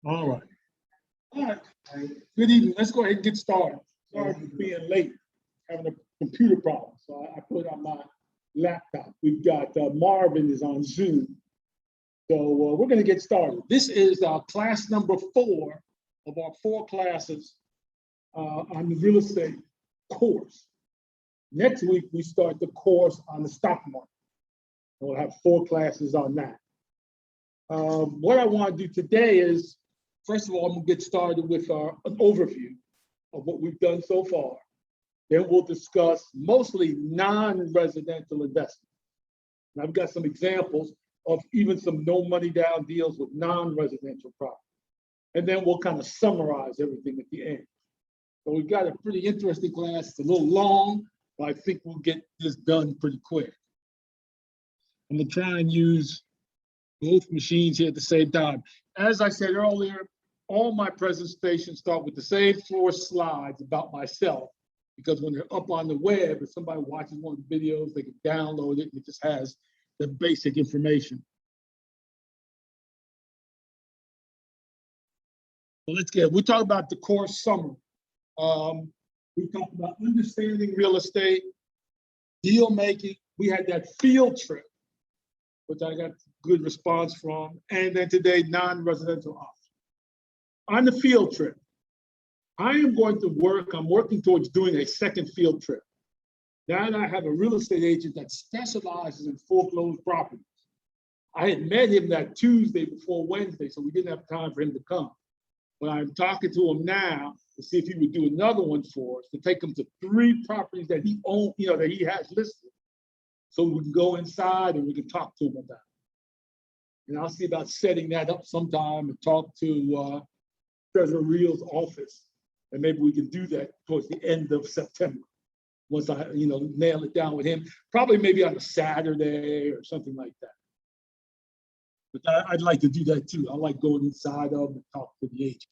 All right. All right. Good evening. Let's go ahead and get started. Sorry for being late, having a computer problem. So I put it on my laptop. We've got Marvin is on Zoom. So we're going to get started. This is class number 4 of our 4 classes on the real estate course. Next week, we start the course on the stock market. We'll have 4 classes on that. What I want to do today is, first of all, I'm going to get started with an overview of what we've done so far. Then we'll discuss mostly non-residential investments. And I've got some examples of even some no money down deals with non-residential property. And then we'll kind of summarize everything at the end. So we've got a pretty interesting class. It's a little long, but I think we'll get this done pretty quick. I'm going to try and use both machines here at the same time. As I said earlier, all my presentations start with the same 4 slides about myself, because when they're up on the web, if somebody watches one of the videos, they can download it and it just has the basic information. So we'll talk about the course summary. We talked about understanding real estate, deal making. We had that field trip, which I got good response from. And then today, non-residential options. On the field trip, I'm working towards doing a second field trip. Now I have a real estate agent that specializes in foreclosed properties. I had met him that Tuesday before Wednesday, so we didn't have time for him to come. But I'm talking to him now to see if he would do another one for us, to take him to 3 properties that he owns, that he has listed. So we can go inside and we can talk to him about it. And I'll see about setting that up sometime and talk to Treasurer Real's office. And maybe we can do that towards the end of September. Once I, nail it down with him, probably maybe on a Saturday or something like that. But I'd like to do that too. I like going inside of them and talk to the agent.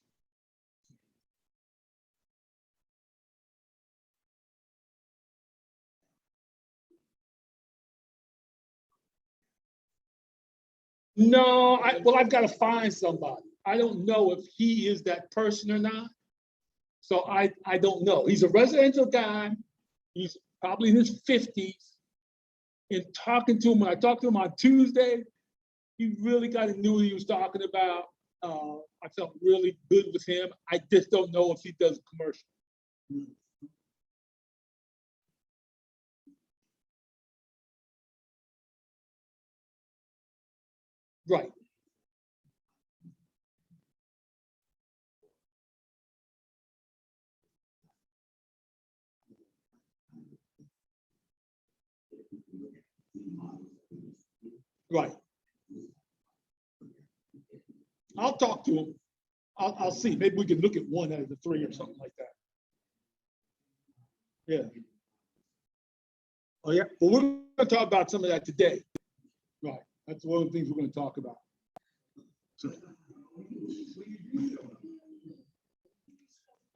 No, I've got to find somebody. I don't know if he is that person or not. So I don't know. He's a residential guy. He's probably in his 50s. And talking to him, when I talked to him on Tuesday, he really knew what he was talking about. I felt really good with him. I just don't know if he does commercial. Right. Right. I'll talk to him. I'll see. Maybe we can look at one out of the 3 or something like that. Yeah. Oh, yeah. Well, we're going to talk about some of that today. Right. That's one of the things we're going to talk about. So.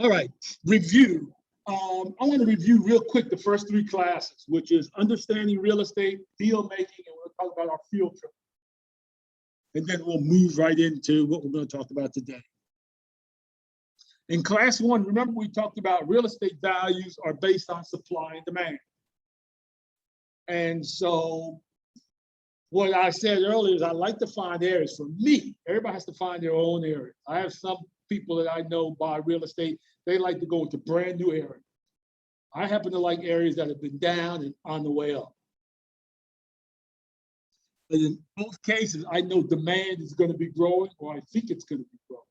All right. Review. I want to review real quick the first 3 classes, which is understanding real estate, deal making, and we'll talk about our field trip. And then we'll move right into what we're going to talk about today. In class 1, remember we talked about real estate values are based on supply and demand. And so what I said earlier is I like to find areas. For me, everybody has to find their own area. I have some people that I know buy real estate. They like to go into brand new areas. I happen to like areas that have been down and on the way up. But in both cases, I know demand is going to be growing, or I think it's going to be growing.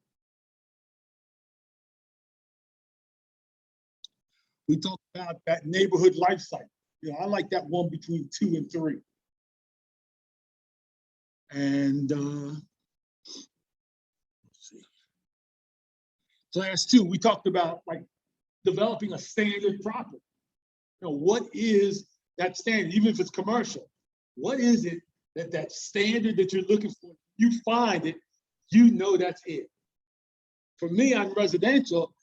We talked about that neighborhood life cycle. I like that one between 2 and 3. And let's see. Class 2, we talked about like developing a standard property. What is that standard, even if it's commercial? What is it that standard that you're looking for? You find it, that's it. For me, on residential,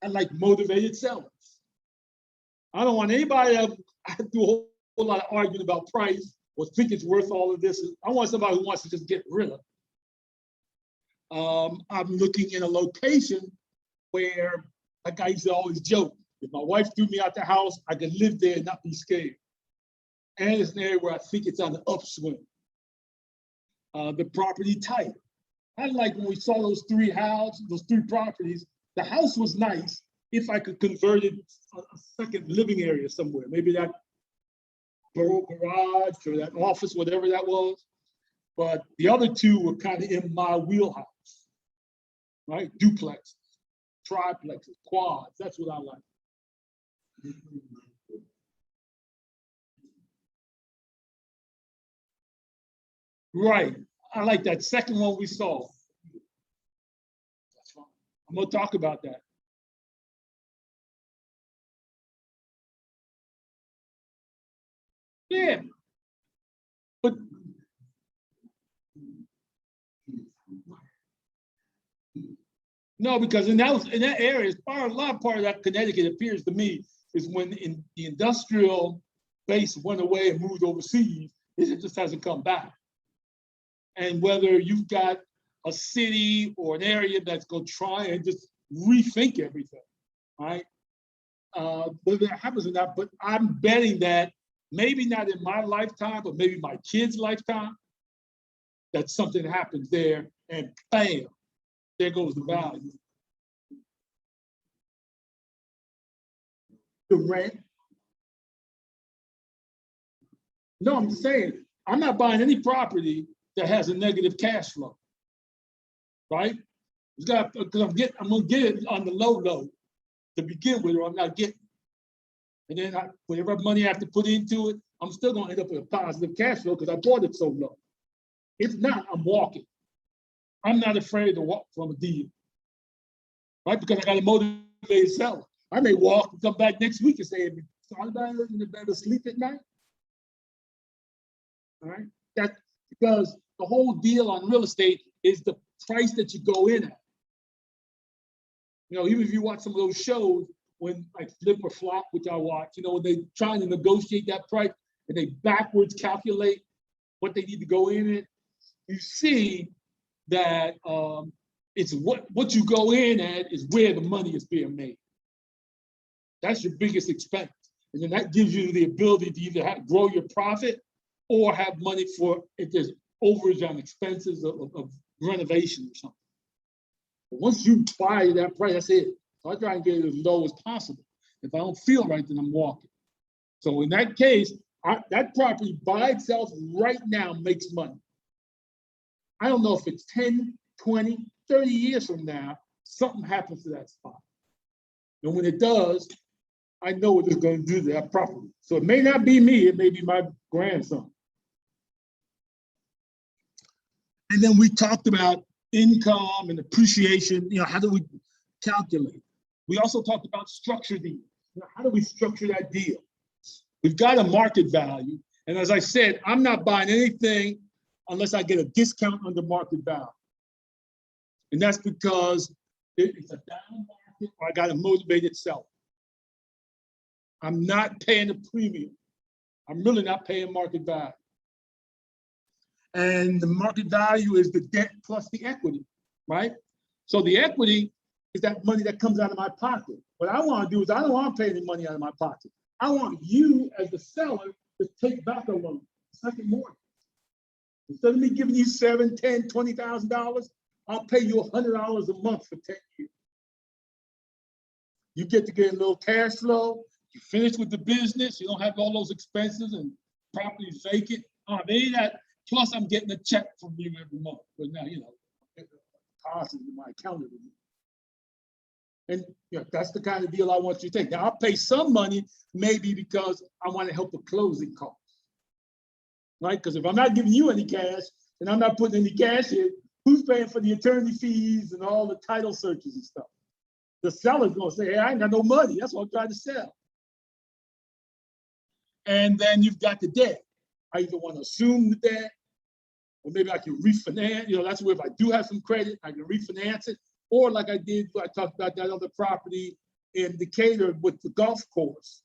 I like motivated sellers. I don't want anybody to do a whole lot of arguing about price or think it's worth all of this. I want somebody who wants to just get rid of it. I'm looking in a location where, like I used to always joke, if my wife threw me out the house, I could live there and not be scared. And it's an area where I think it's on the upswing. The property type. I like when we saw those three properties, the house was nice if I could convert it a second living area somewhere, maybe that garage or that office, whatever that was. But the other two were kind of in my wheelhouse, right? Duplexes, triplexes, quads, that's what I like. Right, I like that second one we saw. That's fine. I'm gonna talk about that. Yeah, but no, because in that area, a lot part of that Connecticut appears to me is when the industrial base went away and moved overseas, it just hasn't come back. And whether you've got a city or an area that's going to try and just rethink everything, right? Whether that happens or not, but I'm betting that maybe not in my lifetime, but maybe my kid's lifetime, that something happens there and bam, there goes the value. The rent. No, I'm saying I'm not buying any property that has a negative cash flow, right? Because I'm gonna get it on the low to begin with, or I'm not getting it. And then whatever money I have to put into it, I'm still gonna end up with a positive cash flow because I bought it so low. If not, I'm walking. I'm not afraid to walk from a deal, right? Because I got a motivated seller. I may walk and come back next week and say, "So anybody in the bed to sleep at night?" All right, that's because the whole deal on real estate is the price that you go in at. You know, even if you watch some of those shows when like Flip or Flop, which I watch, you know, when they trying to negotiate that price and they backwards calculate what they need to go in at, you see that it's what you go in at is where the money is being made. That's your biggest expense. And then that gives you the ability to either grow your profit or have money for if there's overage on expenses of renovation or something. But once you buy that price, that's it. So I try and get it as low as possible. If I don't feel right, then I'm walking. So in that case, that property by itself right now makes money. I don't know if it's 10, 20, 30 years from now, something happens to that spot. And when it does, I know what it's going to do to that property. So it may not be me, it may be my grandson. And then we talked about income and appreciation. You know, how do we calculate? We also talked about structure deals. You know, how do we structure that deal? We've got a market value. And as I said, I'm not buying anything unless I get a discount under market value. And that's because it's a down market or I got a motivated seller. I'm not paying a premium. I'm really not paying market value. And the market value is the debt plus the equity, right? So the equity is that money that comes out of my pocket. What I want to do is I don't want to pay any money out of my pocket. I want you as the seller to take back a loan, second mortgage. Instead of me giving you $7,000, $10,000, $20,000, I'll pay you $100 a month for 10 years. You get to get a little cash flow. You finish with the business. You don't have all those expenses and properties vacant. Maybe that. Plus, I'm getting a check from you every month. But now, you know, deposit in my account every month. And you know, that's the kind of deal I want you to take. Now, I'll pay some money, maybe because I want to help with closing costs. Right? Because if I'm not giving you any cash and I'm not putting any cash in, who's paying for the attorney fees and all the title searches and stuff? The seller's going to say, hey, I ain't got no money. That's what I'm trying to sell. And then you've got the debt. I either want to assume the debt, or maybe I can refinance. You know, that's where if I do have some credit, I can refinance it. Or like I did, I talked about that other property in Decatur with the golf course.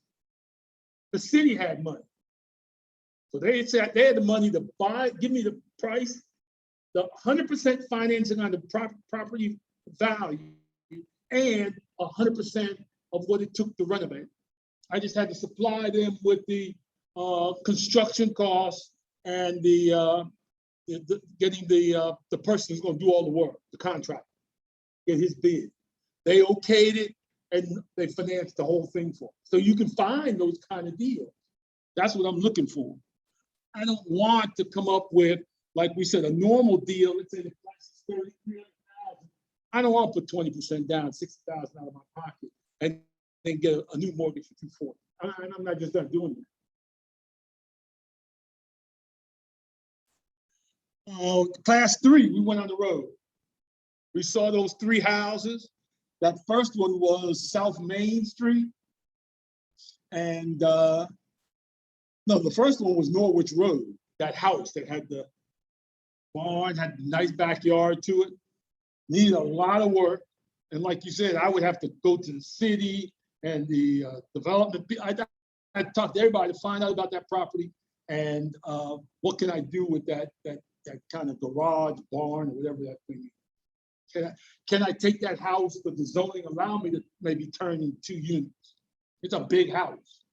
The city had money. So they said they had the money to buy, give me the price, the 100% financing on the property value and 100% of what it took to renovate. I just had to supply them with the construction costs and getting the person who's going to do all the work, the contractor, get his bid. They okayed it and they financed the whole thing for it. So you can find those kind of deals. That's what I'm looking for. I don't want to come up with, like we said, a normal deal. Let's say the price is $30,000, $300,000. I don't want to put 20% down, $60,000 out of my pocket, and then get a new mortgage for $240,000. I'm not just not doing that. Class 3, we went on the road. We saw those 3 houses. That first one was South Main Street. And no, the first one was Norwich Road, that house that had the barn, had a nice backyard to it. Needed a lot of work. And like you said, I would have to go to the city and the development. I talked to everybody to find out about that property and what can I do with that kind of garage, barn, or whatever that thing is. Can I take that house, but the zoning allow me to maybe turn in 2 units? It's a big house.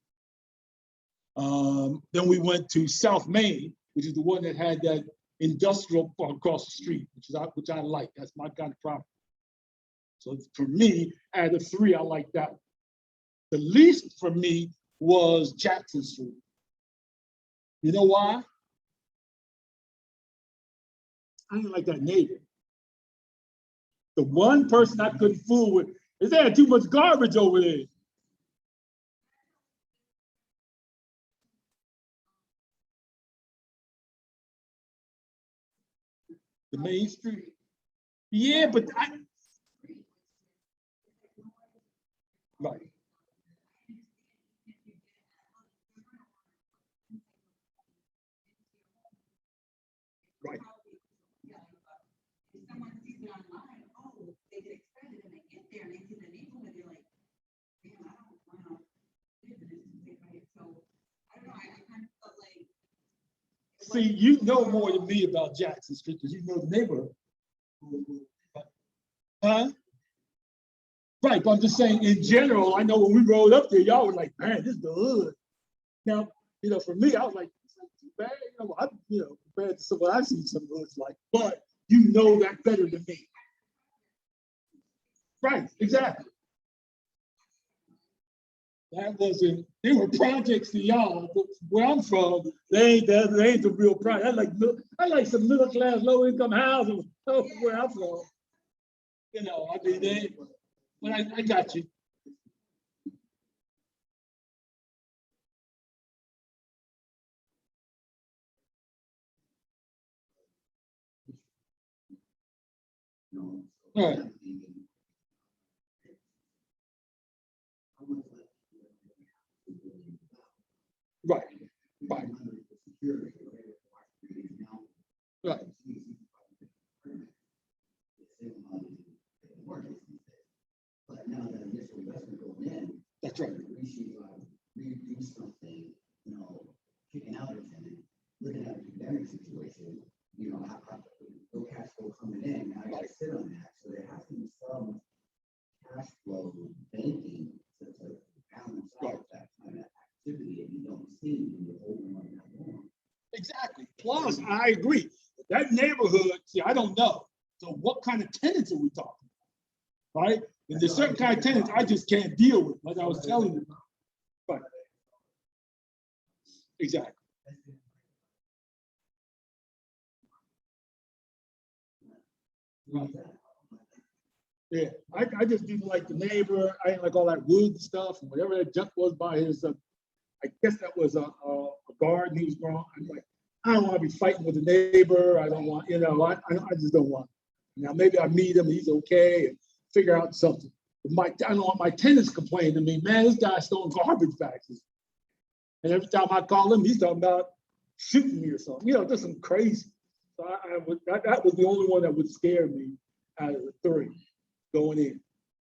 Then we went to South Main, which is the one that had that industrial park across the street, which I like. That's my kind of property. So for me, out of 3, I like that one. The least for me was Jackson Street. You know why? I didn't like that neighbor. The one person I couldn't fool with is they had too much garbage over there. The main street. Yeah, but right. Right. See, you know more than me about Jackson Street because you know the neighborhood. Huh? Right, but I'm just saying in general, I know when we rolled up there, y'all were like, man, this is the hood. Now, for me, I was like, it's not too bad, compared to what I've seen some hoods like, but you know that better than me. Right, exactly. That wasn't, they were projects to y'all, but where I'm from, they ain't the real project. I like some middle class, low income housing where I'm from. But I got you. All right. Right. Right. Right. But now that initial investment going in, that's right. We should redo something, kicking out a tenant, looking at a pandemic situation, no cash flow coming in. Now I got to sit on that. So there has to be some cash flow banking to balance out that kind of activity that you don't see when you're holding on that long. Exactly. Plus, I agree. That neighborhood, see, I don't know. So what kind of tenants are we talking about? Right? And there's certain kind of tenants I just can't deal with, like I was telling you. Right. Exactly. Right. Yeah, I just didn't like the neighbor. I didn't like all that wood stuff and whatever that junk was by his. I guess that was a garden he was growing. I'm like, I don't want to be fighting with the neighbor. I don't want, I just don't want. Now maybe I meet him, and he's okay, and figure out something. I don't want my tenants complaining to me, man, this guy's throwing garbage bags. And every time I call him, he's talking about shooting me or something. Just some crazy. So that was the only one that would scare me out of the 3 going in.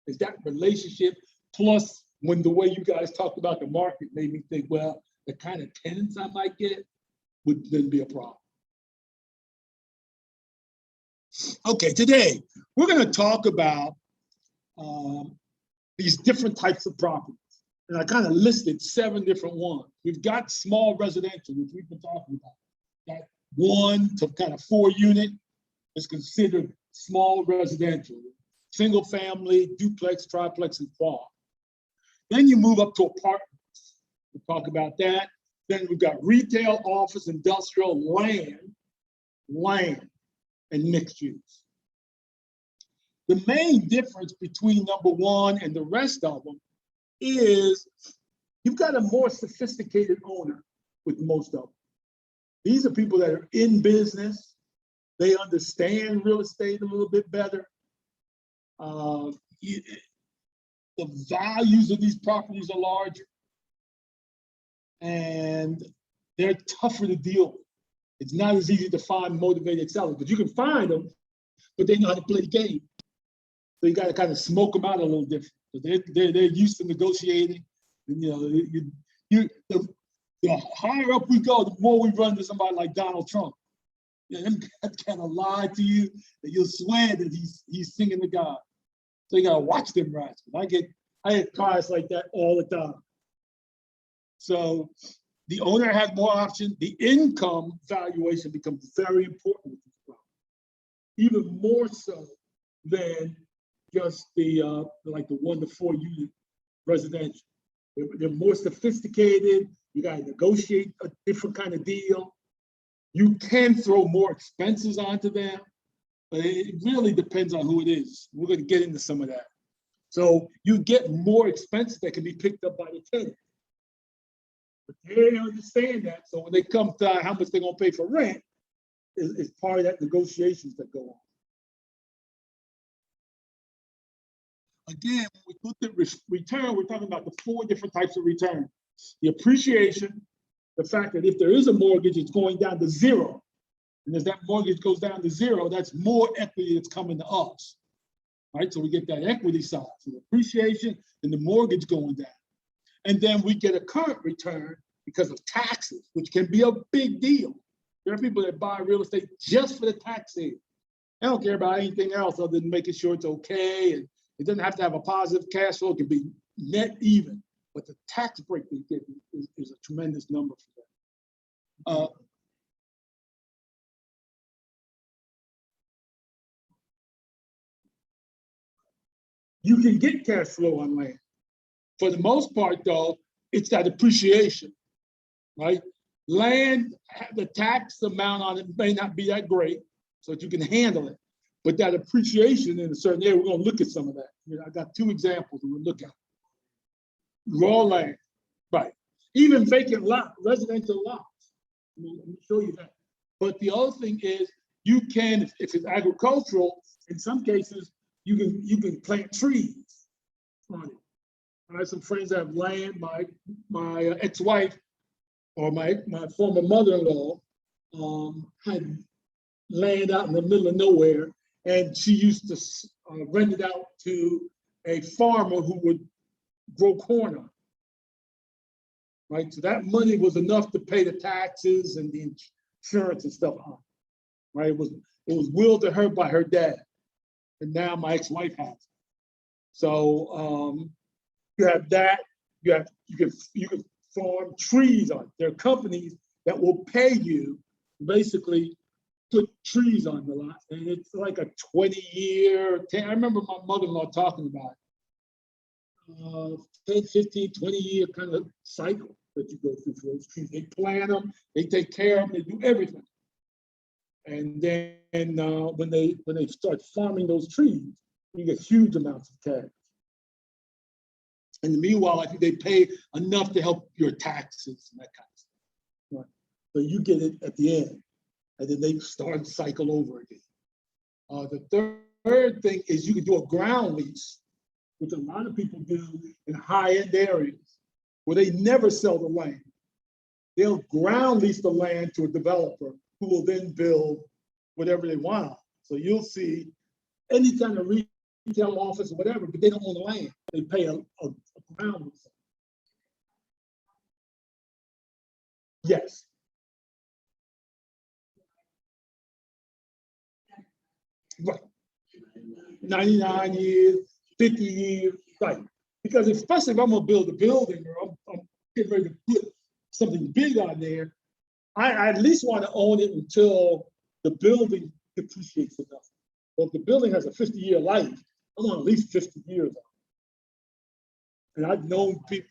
Is that relationship plus when the way you guys talked about the market made me think, well, the kind of tenants I might get would then be a problem. Okay, today we're going to talk about these different types of properties. And I kind of listed 7 different ones. We've got small residential, which we've been talking about. That 1 to kind of 4 unit is considered small residential. Single family, duplex, triplex, and quad. Then you move up to apartments. We'll talk about that. Then we've got retail, office, industrial, land, and mixed use. The main difference between number 1 and the rest of them is you've got a more sophisticated owner with most of them. These are people that are in business. They understand real estate a little bit better. The values of these properties are larger, and they're tougher to deal with. It's not as easy to find motivated sellers, but you can find them, but they know how to play the game. So you got to kind of smoke them out a little different. They're used to negotiating. And, the higher up we go, the more we run into somebody like Donald Trump. Them guys kind of lie to you, and you'll swear that he's singing to God. So you got to watch them rats. I get clients like that all the time. So the owner has more options. The income valuation becomes very important with this problem, even more so than just the 1 to 4 unit residential. They're more sophisticated. You got to negotiate a different kind of deal. You can throw more expenses onto them, but it really depends on who it is. We're going to get into some of that. So you get more expenses that can be picked up by the tenant. But they understand that. So when they come to how much they're going to pay for rent, is part of that negotiations that go on. Again, when we look at return, we're talking about the 4 different types of return. The appreciation, the fact that if there is a mortgage, it's going down to 0. And as that mortgage goes down to 0, that's more equity that's coming to us. Right? So we get that equity side, so the appreciation and the mortgage going down. And then we get a current return because of taxes, which can be a big deal. There are people that buy real estate just for the tax savings. They don't care about anything else other than making sure it's okay. And it doesn't have to have a positive cash flow. It can be net even. But the tax break they get is a tremendous number for them. You can get cash flow on land. For the most part, though, it's that appreciation, right? Land, the tax amount on it may not be that great, so that you can handle it. But that appreciation in a certain area, we're going to look at some of that. I got 2 examples that we'll look at. Raw land, right? Even vacant lot, residential lots. Let me show you that. But the other thing is, you can, if it's agricultural, in some cases, you can plant trees on it. I have some friends that have land. My ex-wife or my former mother-in-law had land out in the middle of nowhere, and she used to rent it out to a farmer who would grow corn on. Right, so that money was enough to pay the taxes and the insurance and stuff on. Right, it was willed to her by her dad, and now my ex-wife has it. So you have that. You can farm trees on it. There are companies that will pay you basically put trees on the lot, and it's like a 20-year. I remember my mother-in-law talking about it. 10, 15, 20-year kind of cycle that you go through for those trees. They plant them, they take care of them, they do everything. And then when they start farming those trees, you get huge amounts of cash. And meanwhile, I think they pay enough to help your taxes and that kind of stuff. Right. So you get it at the end, and then they start to cycle over again. The third thing is you can do a ground lease, which a lot of people do in high-end areas where they never sell the land. They'll ground lease the land to a developer who will then build whatever they want. So you'll see any kind of retail office or whatever, but they don't own the land. They pay a ground lease. Yes. Right. 99 years, 50 years, right? Because especially if I'm gonna build a building or I'm getting ready to put something big on there, I at least want to own it until the building depreciates enough. Well, if the building has a 50-year life, I want at least 50 years on it. And I've known people.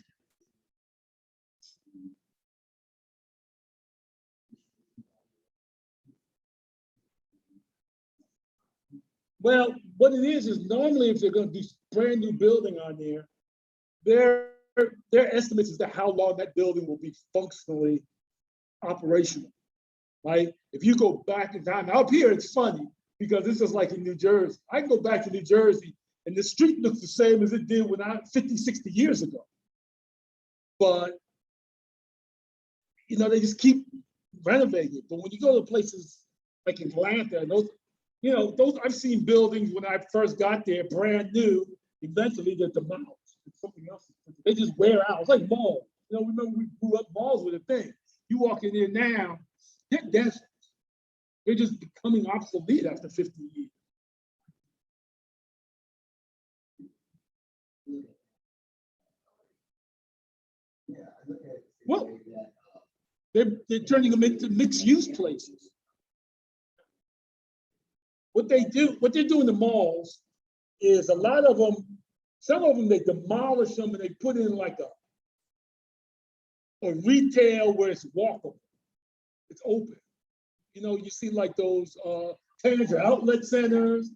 Well, what it is normally if they're going to do brand new building on there, their estimates is that how long that building will be functionally operational, right? If you go back in time, up here it's funny because this is like in New Jersey. I can go back to New Jersey and the street looks the same as it did when 50, 60 years ago. But, you know, they just keep renovating it. But when you go to places like Atlanta, and those, you know, those I've seen buildings when I first got there, brand new, eventually they're demolished. It's something else. They just wear out. It's like malls. You know, remember we grew up, malls were the thing. You walk in there now, they're deserts. They're just becoming obsolete after 50 years. Yeah, I look at it the same Well, way that, they're turning them into mixed use places. What they're doing in the malls is a lot of them, some of them they demolish them and they put in like a retail where it's walkable. It's open. You know, you see like those Tenants outlet centers,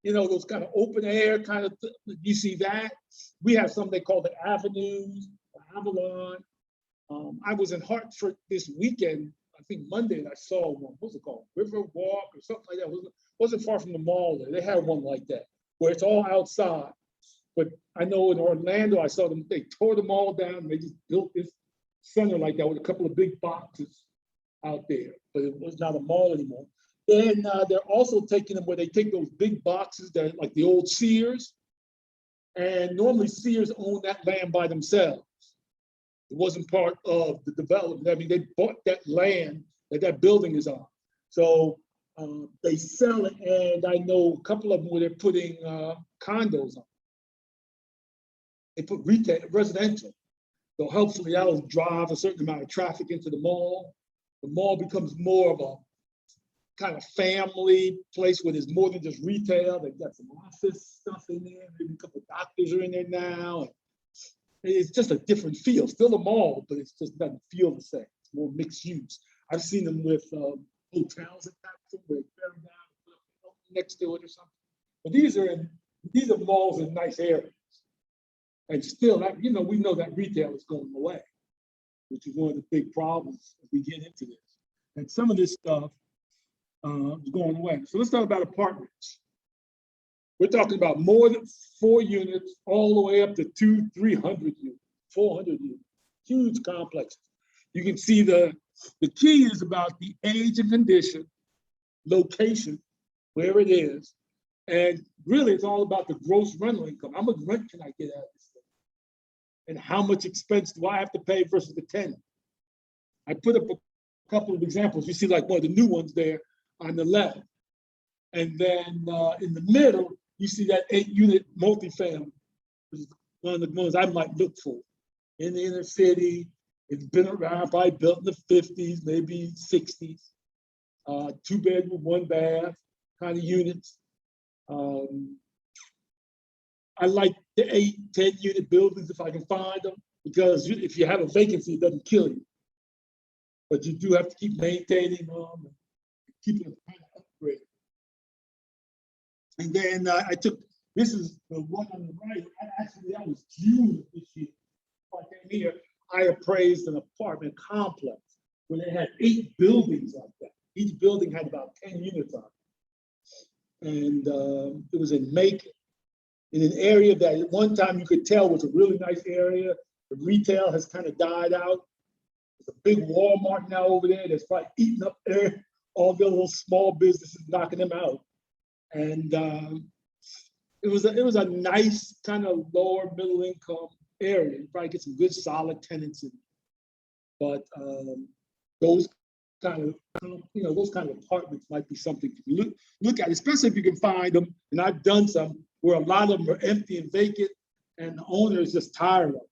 you know, those kind of open air kind of, you see that. We have something they call the Avenues, Avalon. I was in Hartford this weekend, I think Monday, and I saw one. What's it called? River Walk or something like that. Wasn't far from the mall there. They had one like that, where it's all outside. But I know in Orlando, I saw them, they tore them all down and they just built this center like that with a couple of big boxes out there, but it was not a mall anymore. Then they're also taking them where they take those big boxes that are like the old Sears, and normally Sears own that land by themselves. It wasn't part of the development. I mean, they bought that land that building is on. So they sell it, and I know a couple of them where they're putting condos on. They put retail, residential. So hopefully that'll drive a certain amount of traffic into the mall. The mall becomes more of a kind of family place where there's more than just retail. They've got some office stuff in there. Maybe a couple of doctors are in there now. It's just a different feel. Still a mall, but it just doesn't feel the same. It's more mixed use. I've seen them with hotels and that where they tear them down next to it or something. But these are malls in nice areas. And still, you know, we know that retail is going away, which is one of the big problems as we get into this. And some of this stuff is going away. So let's talk about apartments. We're talking about more than 4 units, all the way up to 200, 300 units, 400 units, huge complexes. You can see the key is about the age and condition, location, where it is, and really it's all about the gross rental income. How much rent can I get out of this thing? And how much expense do I have to pay versus the tenant? I put up a couple of examples. You see like one of the new ones there on the left. And then in the middle, you see that 8-unit multifamily, which is one of the ones I might look for. In the inner city, it's been around, probably built in the 50s, maybe 60s. 2-bedroom, 1-bath kind of units. I like the 8, 10-unit buildings if I can find them, because if you have a vacancy, it doesn't kill you. But you do have to keep maintaining them and keeping them kind of upgraded. And then I took, this is the one on the right. That was June of this year. I came here, I appraised an apartment complex where they had 8 buildings like that. Each building had about 10 units on it. And it was in Macon, in an area that at one time you could tell was a really nice area. The retail has kind of died out. There's a big Walmart now over there that's probably eating up all the little small businesses, knocking them out. And it was a nice kind of lower middle income area. You probably get some good solid tenants in it. But those kind of, those kind of apartments might be something to look at, especially if you can find them. And I've done some where a lot of them are empty and vacant, and the owner is just tired of it.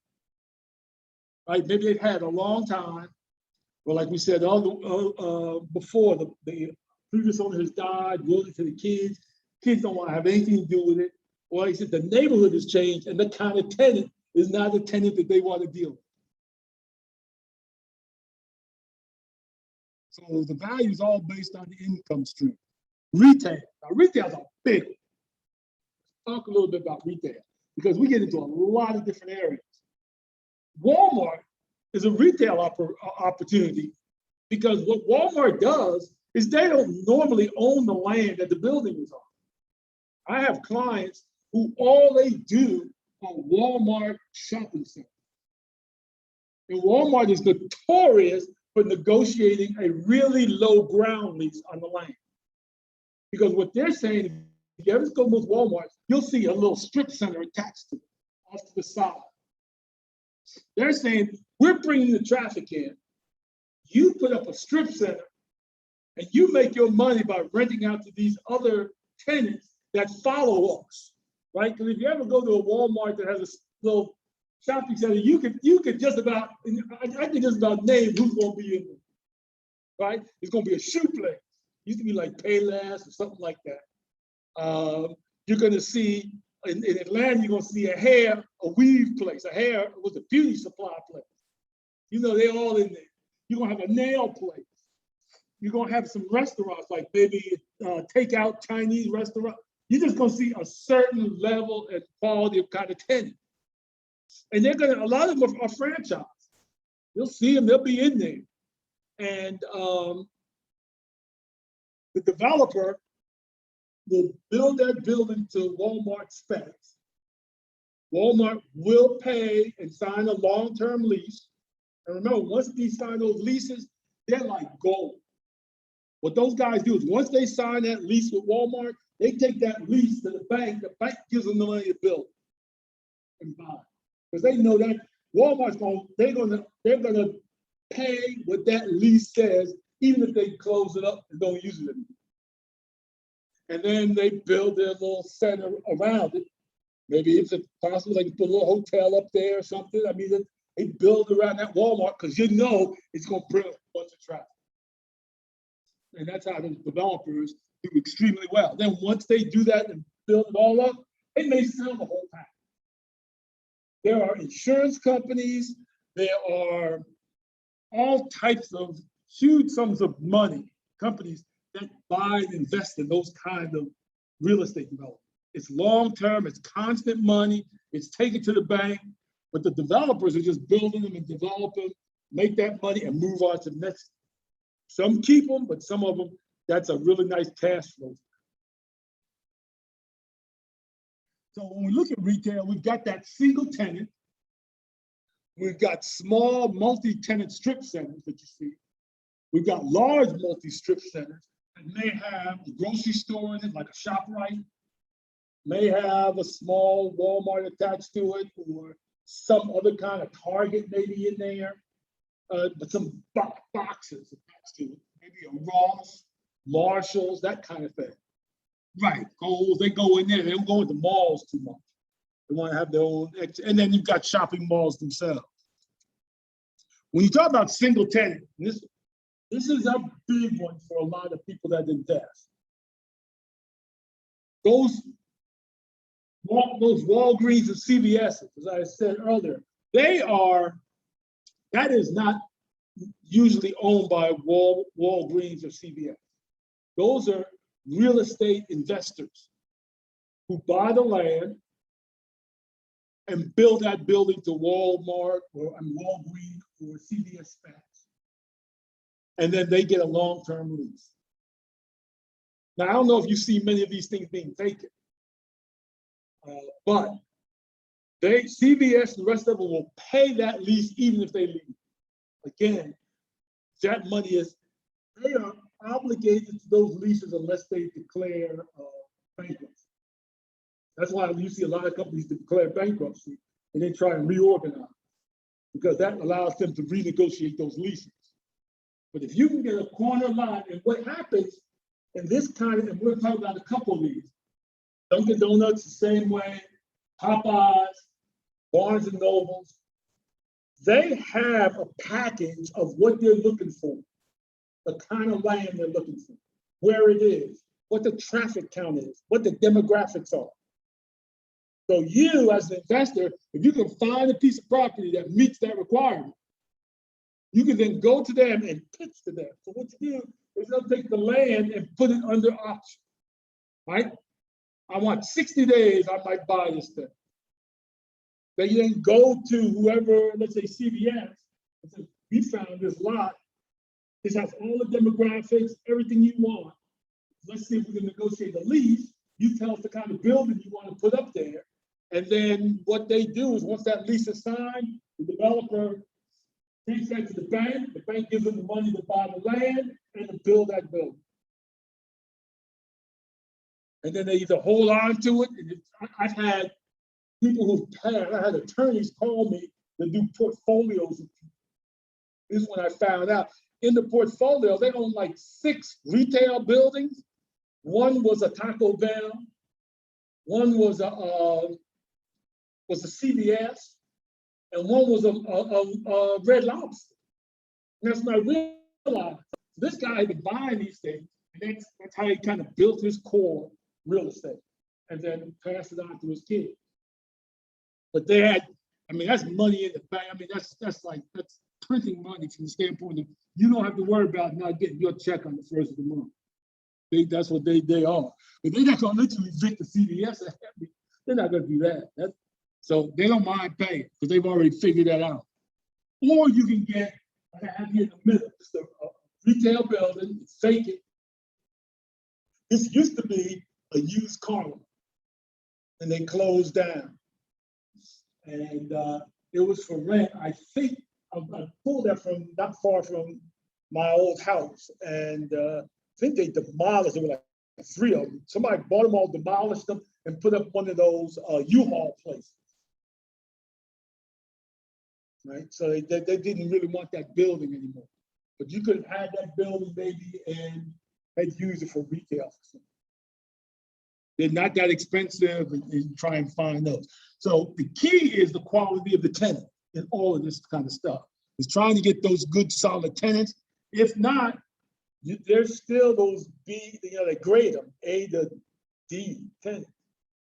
Right? Maybe they've had a long time, or like we said before, the previous owner has died, willed it to the kids. Kids don't want to have anything to do with it. Or like I said, the neighborhood has changed, and the kind of tenant is not the tenant that they want to deal with. So the value is all based on the income stream. Retail. Now, retail is a big one. Talk a little bit about retail because we get into a lot of different areas. Walmart is a retail opportunity because what Walmart does is they don't normally own the land that the building is on. I have clients who all they do are Walmart shopping centers. And Walmart is notorious for negotiating a really low ground lease on the land. Because what they're saying, if you ever go to most Walmarts, you'll see a little strip center attached to it, off to the side. They're saying, we're bringing the traffic in. You put up a strip center, and you make your money by renting out to these other tenants that follow us, right? Because if you ever go to a Walmart that has a little shopping center, you could just about, I can just about name who's going to be in there, right? It's going to be a shoe place. Used to be like Payless or something like that. You're going to see, in Atlanta, you're going to see a weave place, was a beauty supply place. They're all in there. You're going to have a nail place. You're going to have some restaurants, like maybe takeout Chinese restaurant. You're just going to see a certain level and quality of kind of tenant. And a lot of them are franchised. You'll see them, they'll be in there. And the developer will build that building to Walmart specs. Walmart will pay and sign a long-term lease. And remember, once these sign those leases, they're like gold. What those guys do is once they sign that lease with Walmart, they take that lease to the bank gives them the money to build and buy. Because they know that Walmart's they're gonna pay what that lease says, even if they close it up and don't use it anymore. And then they build their little center around it. Maybe it's possible they can put a little hotel up there or something. I mean, they build around that Walmart because it's gonna bring a bunch of traffic. And that's how the developers do extremely well. Then once they do that and build it all up, they may sell the whole pack. There are insurance companies, there are all types of huge sums of money, companies that buy and invest in those kind of real estate development. It's long-term, it's constant money, it's taken to the bank, but the developers are just building them and developing, make that money and move on to the next. Some keep them, but some of them, that's a really nice cash flow. So when we look at retail, we've got that single tenant. We've got small multi-tenant strip centers that you see. We've got large multi-strip centers that may have a grocery store in it, like a ShopRite, may have a small Walmart attached to it, or some other kind of Target maybe in there, but some boxes attached to it, maybe a Ross, Marshalls, that kind of thing. Right, they go in there, they don't go into malls too much. They want to have their own, and then you've got shopping malls themselves. When you talk about single tenant, this is a big one for a lot of people that invest. Those Walgreens and CVS, as I said earlier, that is not usually owned by Walgreens or CVS. Those are real estate investors who buy the land and build that building to Walmart or Walgreens or CVS specs. And then they get a long-term lease. Now, I don't know if you see many of these things being vacant, but CVS and the rest of them will pay that lease even if they leave. Again, that money they are obligated to those leases unless they declare bankruptcy. That's why you see a lot of companies declare bankruptcy and then try and reorganize, because that allows them to renegotiate those leases. But if you can get a corner lot, and what happens in this kind of, and we're talking about a couple of these, Dunkin' Donuts the same way, Popeyes, Barnes and Nobles, they have a package of what they're looking for, the kind of land they're looking for, where it is, what the traffic count is, what the demographics are. So you, as an investor, if you can find a piece of property that meets that requirement, you can then go to them and pitch to them. So what you do is they'll take the land and put it under auction, right? I want 60 days, I might buy this thing. They then go to whoever, let's say CVS, and say, we found this lot. This has all the demographics, everything you want. Let's see if we can negotiate a lease. You tell us the kind of building you want to put up there. And then what they do is once that lease is signed, the developer takes that to the bank gives them the money to buy the land and to build that building. And then they either hold on to it, and I've had people who've I had attorneys call me to do portfolios. This is when I found out. In the portfolio, they own like 6 retail buildings. One was a Taco Bell, one was a CVS, and one was a Red Lobster. And that's when I realized this guy had been buying these things, and that's how he kind of built his core real estate, and then passed it on to his kids. But they had, I mean, that's money in the bank. I mean, that's printing money from the standpoint of you don't have to worry about not getting your check on the first of the month. That's what they are. But they're not going to let you evict the CVS. They're not going to do that. So they don't mind paying because they've already figured that out. Or you can get, like I have here in the middle, it's a retail building, it's vacant. This used to be a used car lot, and they closed down. And it was for rent. I think I pulled that from not far from my old house, and I think they demolished. There were like 3 of them. Somebody bought them all, demolished them, and put up one of those U-Haul places. Right, so they didn't really want that building anymore. But you could have had that building maybe and had used it for retail. They're not that expensive, and try and find those. So the key is the quality of the tenant in all of this kind of stuff. Is trying to get those good, solid tenants. If not, there's still those B, they grade them, A to D tenants.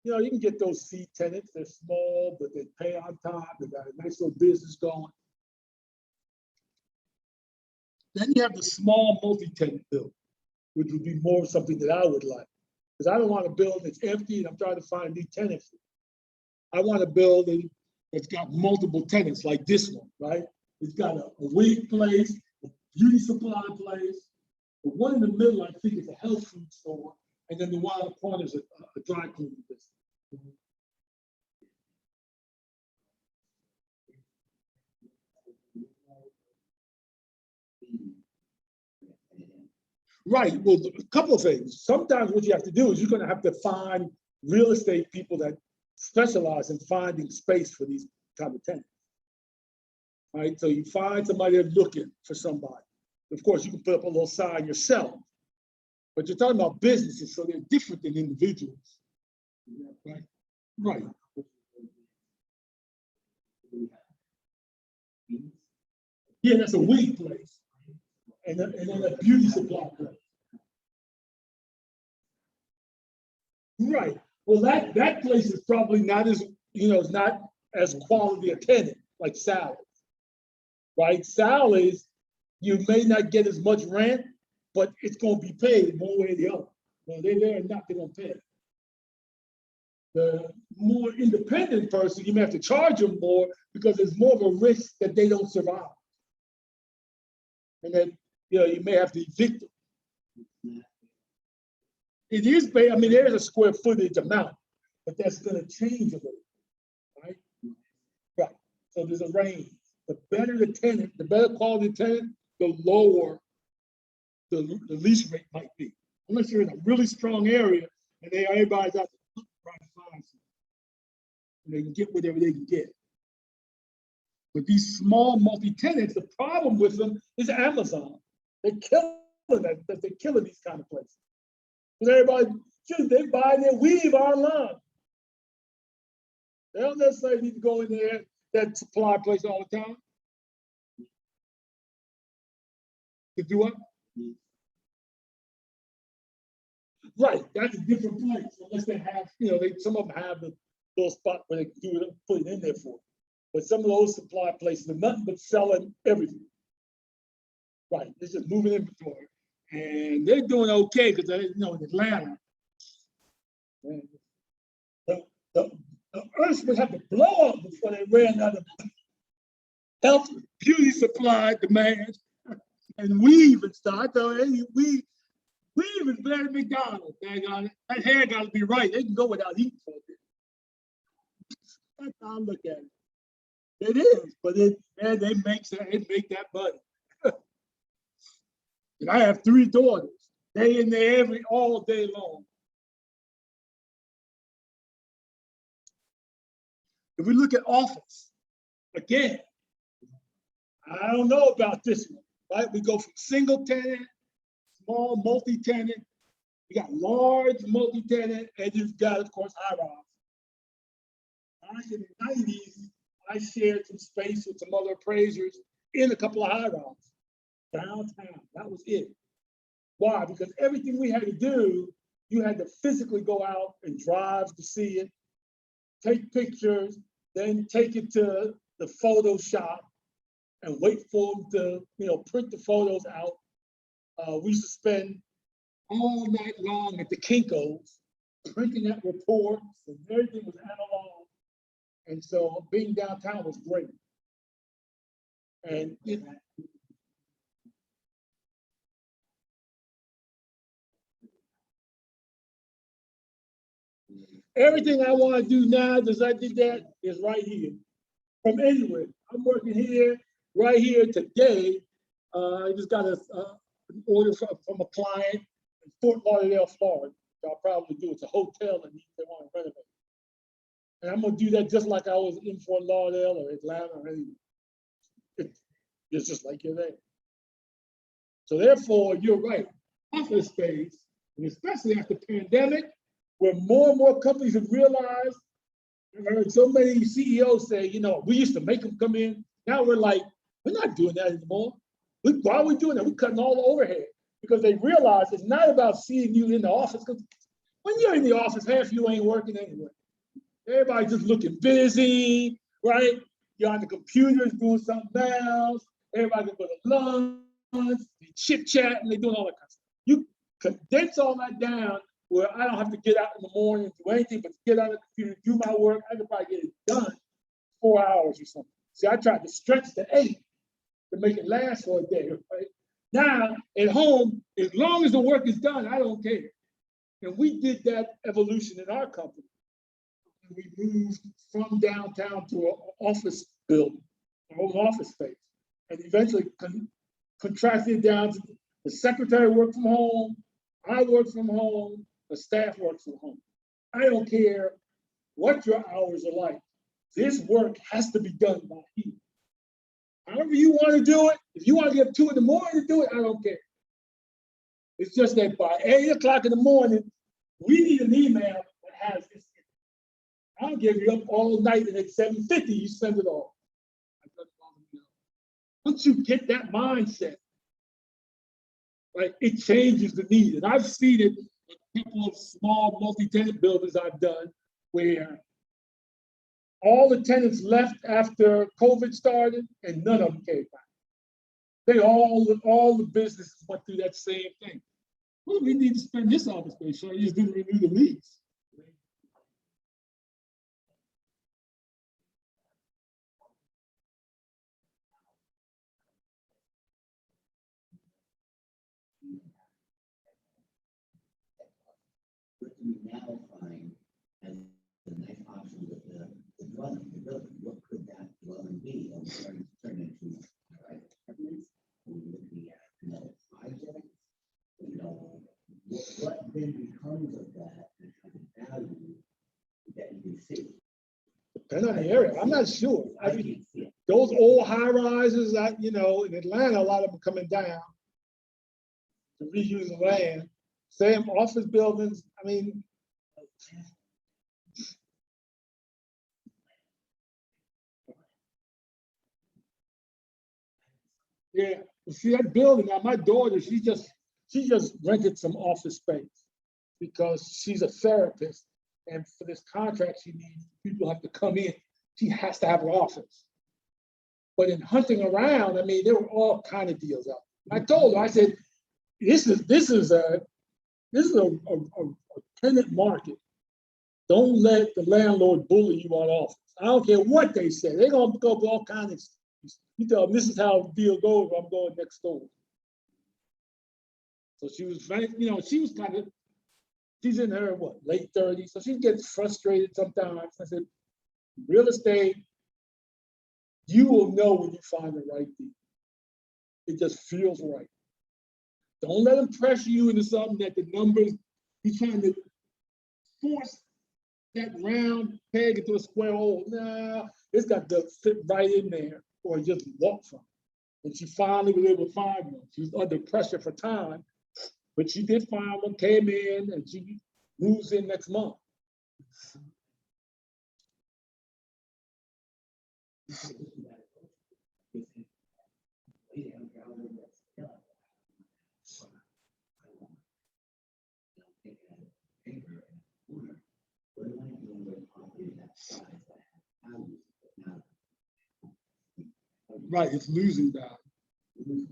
You can get those C tenants. They're small, but they pay on time. They got a nice little business going. Then you have the small multi-tenant building, which would be more something that I would like. Because I don't want a building that's empty and I'm trying to find new tenants. I want a building that's got multiple tenants like this one, right? It's got a wig place, a beauty supply place. The one in the middle, I think, is a health food store. And then the one on the corner is a dry cleaning business. Right, well, a couple of things. Sometimes what you have to do is you're going to have to find real estate people that specialize in finding space for these type of tenants. Right, so you find somebody that's looking for somebody. Of course, you can put up a little sign yourself, but you're talking about businesses, so they're different than individuals. Right, right. Yeah, that's a wig place. And then a beauty supply place. Right. Well, that place is probably not as, it's not as quality a tenant like Sally's. Right? Sally's, you may not get as much rent, but it's going to be paid one way or the other. Well, they're there or not, they're going to pay. The more independent person, you may have to charge them more because there's more of a risk that they don't survive. And then, you may have to evict them. It is, I mean, there's a square footage amount, but that's going to change a little, right? Right. So there's a range. The better the tenant, the better quality tenant, the lower the lease rate might be. Unless you're in a really strong area and everybody's out to trying to find something. And they can get whatever they can get. But these small multi-tenants, the problem with them is Amazon. They're killing that. They're killing these kind of places. Because everybody, they buy their weave online. They don't necessarily need to go in there, that supply place all the time. To do what? Right, that's a different place, unless they have, some of them have the little spot where they can do it, put it in there for. But some of those supply places are nothing but selling everything. Right, they're just moving inventory. And they're doing okay because in Atlanta, the earth would have to blow up before they ran out of health, beauty supply demand, and weave and stuff. I thought, hey, weave is better than McDonald's. That hair got to be right. They can go without eating for a bit. That's how I look at it. It is, but they make that money. And I have 3 daughters. They in there all day long. If we look at office, again, I don't know about this one, right? We go from single tenant, small multi-tenant, we got large multi-tenant, and you've got, of course, high-rise. Back in the 90s, I shared some space with some other appraisers in a couple of high-rise downtown. That was it. Why? Because everything we had to do, you had to physically go out and drive to see it, take pictures, then take it to the photo shop and wait for them to, print the photos out. We used to spend all night long at the Kinko's printing out reports, and everything was analog. And so being downtown was great. And everything I want to do now, as I did that, is right here. From anywhere. I'm working here, right here today. I just got an order from a client in Fort Lauderdale, Florida. I'll probably do. It's a hotel that they want to renovate. And I'm going to do that just like I was in Fort Lauderdale or Atlanta or anywhere. It's just like you're there. So therefore, you're right. Office space, and especially after the pandemic, where more and more companies have realized, I've heard so many CEOs say, we used to make them come in. Now we're like, we're not doing that anymore. Why are we doing that? We're cutting all the overhead because they realize it's not about seeing you in the office. Because when you're in the office, half you ain't working anyway. Everybody's just looking busy, right? You're on the computers doing something else. Everybody go to lunch, they chit chat, and they're doing all that kind of stuff. You condense all that down where I don't have to get out in the morning and do anything but get on the computer, do my work. I could probably get it done 4 hours or something. See, I tried to stretch to 8 to make it last for a day, right? Now, at home, as long as the work is done, I don't care. And we did that evolution in our company. We moved from downtown to an office building, our own office space, and eventually contracted down to the secretary work from home, I work from home, the staff works from home. I don't care what your hours are like. This work has to be done by you. However you want to do it, if you want to get up 2 in the morning to do it, I don't care. It's just that by 8 o'clock in the morning, we need an email that has this. I'll give you up all night, and at 7:50, you send it off. Once you get that mindset, right, it changes the need. And I've seen it in a couple of small multi-tenant buildings I've done where all the tenants left after COVID started and none of them came back. They all the businesses went through that same thing. Well, we need to spend this office space, so I just didn't renew the lease. What do we now find as the nice option with the dwelling, the building? What could that dwelling be? And we're starting to turn into apartments. We're looking at projects. What then becomes of that value that you can see? Depending on the area, I'm not sure. I mean, those old high rises, in Atlanta, a lot of them coming down. to reuse the land. Same office buildings, I mean. Yeah, see that building, now my daughter, she just rented some office space because she's a therapist. And for this contract she needs, people have to come in. She has to have an office. But in hunting around, I mean, there were all kind of deals out. I told her, I said, this is a tenant market. Don't let the landlord bully you on office. I don't care what they say. They're gonna go for all kinds of excuses. You tell them this is how the deal goes, I'm going next door. So she was very, she was kind of, she's in her late 30s. So she gets frustrated sometimes. I said, real estate, you will know when you find the right deal. It just feels right. Don't let them pressure you into something that the numbers, he's trying to force that round peg into a square hole. Nah, it's got to fit right in there or just walk from it. And she finally was able to find one. She was under pressure for time, but she did find one, came in, and she moves in next month. Right, it's losing value.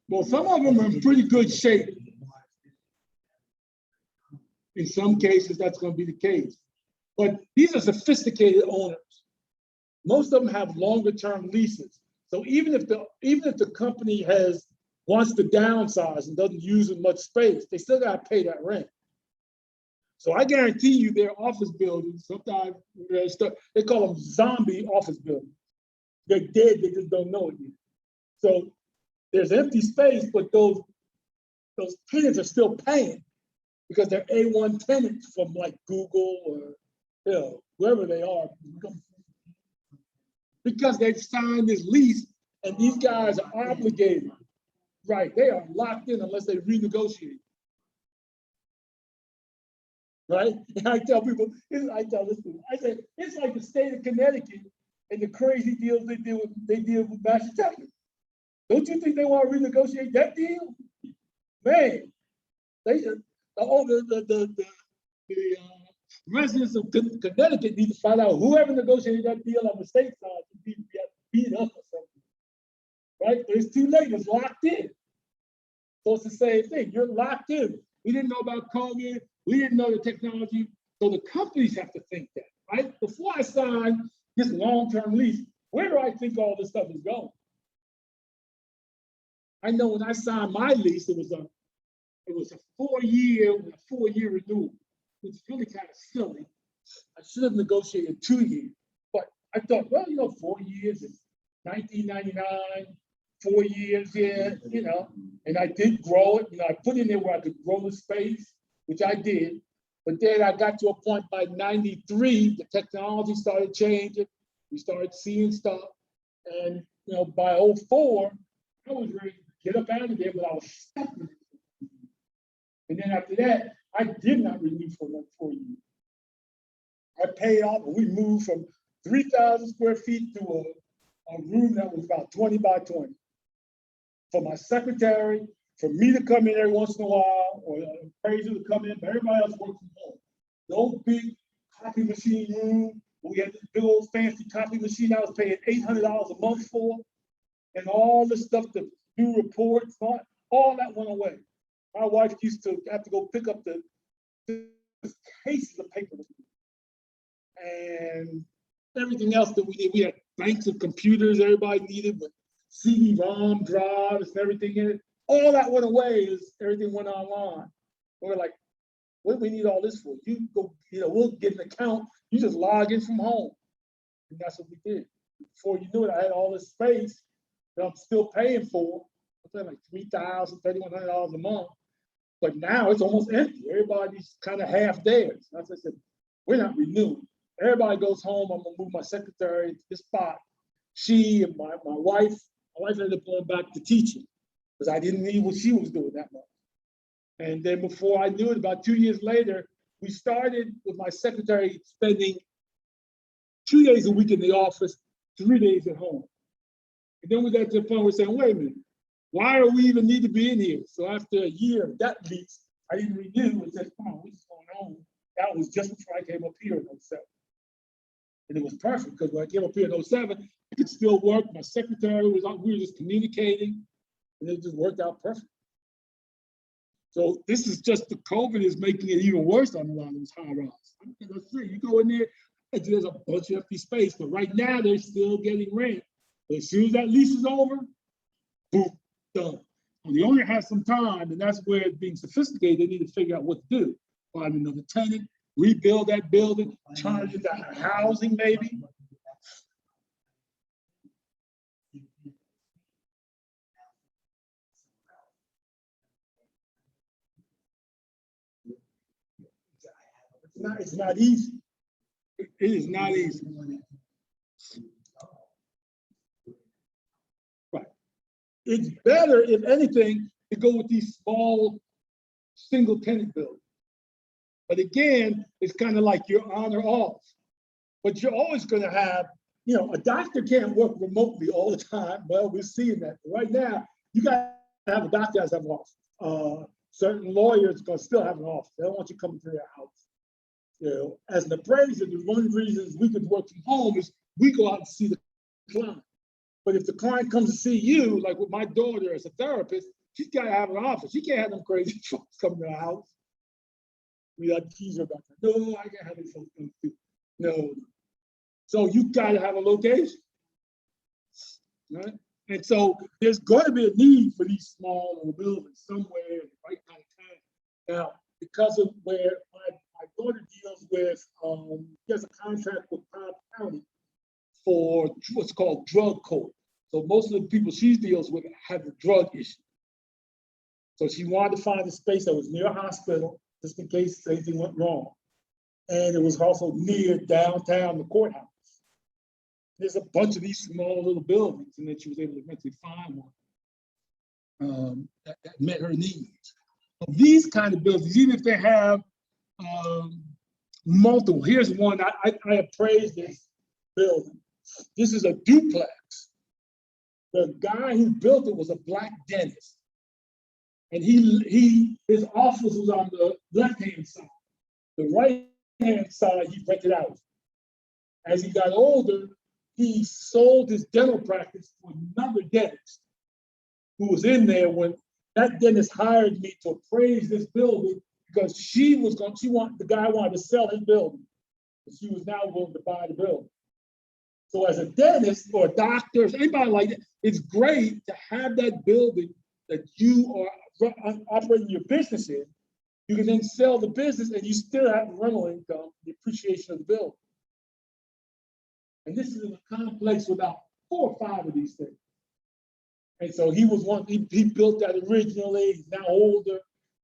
Well, some of them are in pretty good shape. In some cases, that's going to be the case. But these are sophisticated owners. Most of them have longer term leases. So even if the company wants to downsize and doesn't use as much space, they still got to pay that rent. So I guarantee you their office buildings, sometimes they call them zombie office buildings. They're dead, they just don't know it yet. So there's empty space, but those tenants are still paying because they're A1 tenants from like Google or whoever they are. Because they've signed this lease and these guys are obligated. Right, they are locked in unless they renegotiate. Right? And I tell people, I say, it's like the state of Connecticut and the crazy deals they deal with Massachusetts. Don't you think they want to renegotiate that deal? Man, the residents of Connecticut need to find out whoever negotiated that deal on the state side to be beat up or something. Right? But it's too late, it's locked in. So it's the same thing. You're locked in. We didn't know about COVID. We didn't know the technology. So the companies have to think that, right? Before I sign this long-term lease, where do I think all this stuff is going? I know when I signed my lease, it was a 4-year renewal, which is really kind of silly. I should have negotiated 2 years, but I thought, well, 4 years is 1999. 4 years, yeah, and I did grow it. I put in there where I could grow the space, which I did. But then I got to a point by 93, the technology started changing. We started seeing stuff. And, by 04, I was ready to get up out of there, but I was stuck with it. And then after that, I did not renew for another 4 years. I paid off, and we moved from 3,000 square feet to a room that was about 20 by 20. For my secretary, for me to come in every once in a while, or an appraiser to come in, but everybody else works from home. No big copy machine room. We had this big old fancy copy machine I was paying $800 a month for, and all this stuff to do reports, all that went away. My wife used to have to go pick up the cases of paper. And everything else that we did, we had banks of computers everybody needed with CD-ROM drives and everything in it. All that went away as everything went online. And we're like, what do we need all this for? You go, we'll get an account. You just log in from home. And that's what we did. Before you knew it, I had all this space that I'm still paying for. I'm paying like $3,000, $3,100 a month. But now it's almost empty. Everybody's kind of half there. So I said, we're not renewing. everybody goes home. I'm gonna move my secretary to this spot. She and my wife ended up going back to teaching because I didn't need what she was doing that much. And then before I knew it, about 2 years later, we started with my secretary spending 2 days a week in the office, 3 days at home. And then we got to the point where we're saying, wait a minute, why do we even need to be in here? So after a year of that lease, I didn't renew and said, come on, what's going on? That was just before I came up here in 07. And it was perfect because when I came up here in 07, I could still work. My secretary was on, we were just communicating, and it just worked out perfect. So this is just the COVID is making it even worse on a lot of those high rise. Let's see, you go in there, and there's a bunch of empty space, but right now they're still getting rent. But as soon as that lease is over, boom, done. Well, the owner has some time, and that's where it's being sophisticated. They need to figure out what to do. Find another tenant, rebuild that building, charge it that housing maybe. It's not easy. It is not easy. Right. It's better, if anything, to go with these small single tenant buildings. But again, it's kind of like you're on or off. But you're always going to have, a doctor can't work remotely all the time. Well, we're seeing that. Right now, you got to have a doctor that has an office. Certain lawyers are going to still have an office. They don't want you coming to their house. As an appraiser, one of the reasons we could work from home is we go out and see the client. But if the client comes to see you, like with my daughter as a therapist, she's got to have an office. She can't have them crazy folks coming to the house. We like to tease her about that. No, I can't have any folks come to. No. So you got to have a location, right? And so there's going to be a need for these small little buildings somewhere in the right kind of time. Now, because of where my daughter deals with, she has a contract with Cobb County for what's called drug court. So most of the people she deals with have a drug issue. So she wanted to find a space that was near a hospital, just in case anything went wrong. And it was also near downtown, the courthouse. There's a bunch of these small little buildings, and then she was able to eventually find one that met her needs. But these kind of buildings, even if they have multiple, here's one, I appraised this building. This is a duplex. The guy who built it was a Black dentist. And his office was on the left-hand side. The right-hand side, he rented out. As he got older, he sold his dental practice to another dentist who was in there when that dentist hired me to appraise this building because the guy wanted to sell his building. And she was now willing to buy the building. So as a dentist or a doctor, or anybody like that, it's great to have that building that you are operating your business in. You can then sell the business and you still have the rental income, the appreciation of the building. And this is in a complex with about 4 or 5 of these things. And so he was he built that originally, he's now older,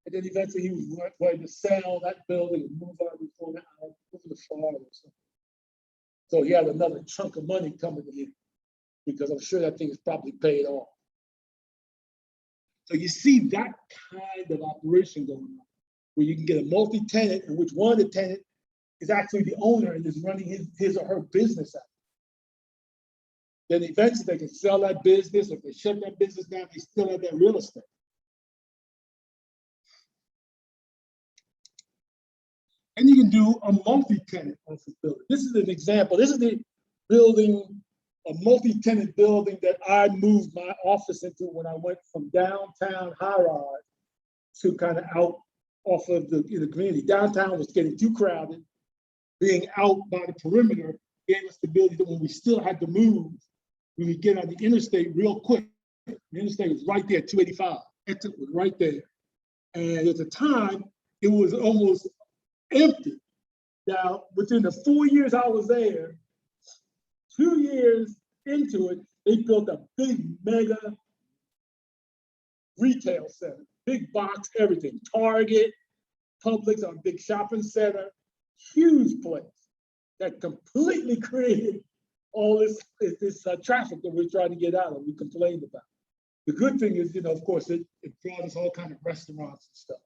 and then eventually he was ready to sell that building and move on before that over the farm or something. So he had another chunk of money coming in because I'm sure that thing is probably paid off. So you see that kind of operation going on, where you can get a multi-tenant in which one of the tenant is actually the owner and is running his or her business out. Then eventually they can sell that business, or if they shut that business down, they still have that real estate. And you can do a multi-tenant office building. This is an example. This is the building, a multi-tenant building that I moved my office into when I went from downtown high-rise to kind of out off of the community. Downtown was getting too crowded. Being out by the perimeter gave us the ability that when we still had to move, we would get on the interstate real quick. The interstate was right there, 285. Exit was right there. And at the time, it was almost empty. Now, within the 4 years I was there, 2 years into it, they built a big mega retail center, big box, everything. Target, Publix, a big shopping center, huge place. that completely created all this traffic that we're trying to get out of, we complained about. The good thing is, of course, it brought us all kind of restaurants and stuff,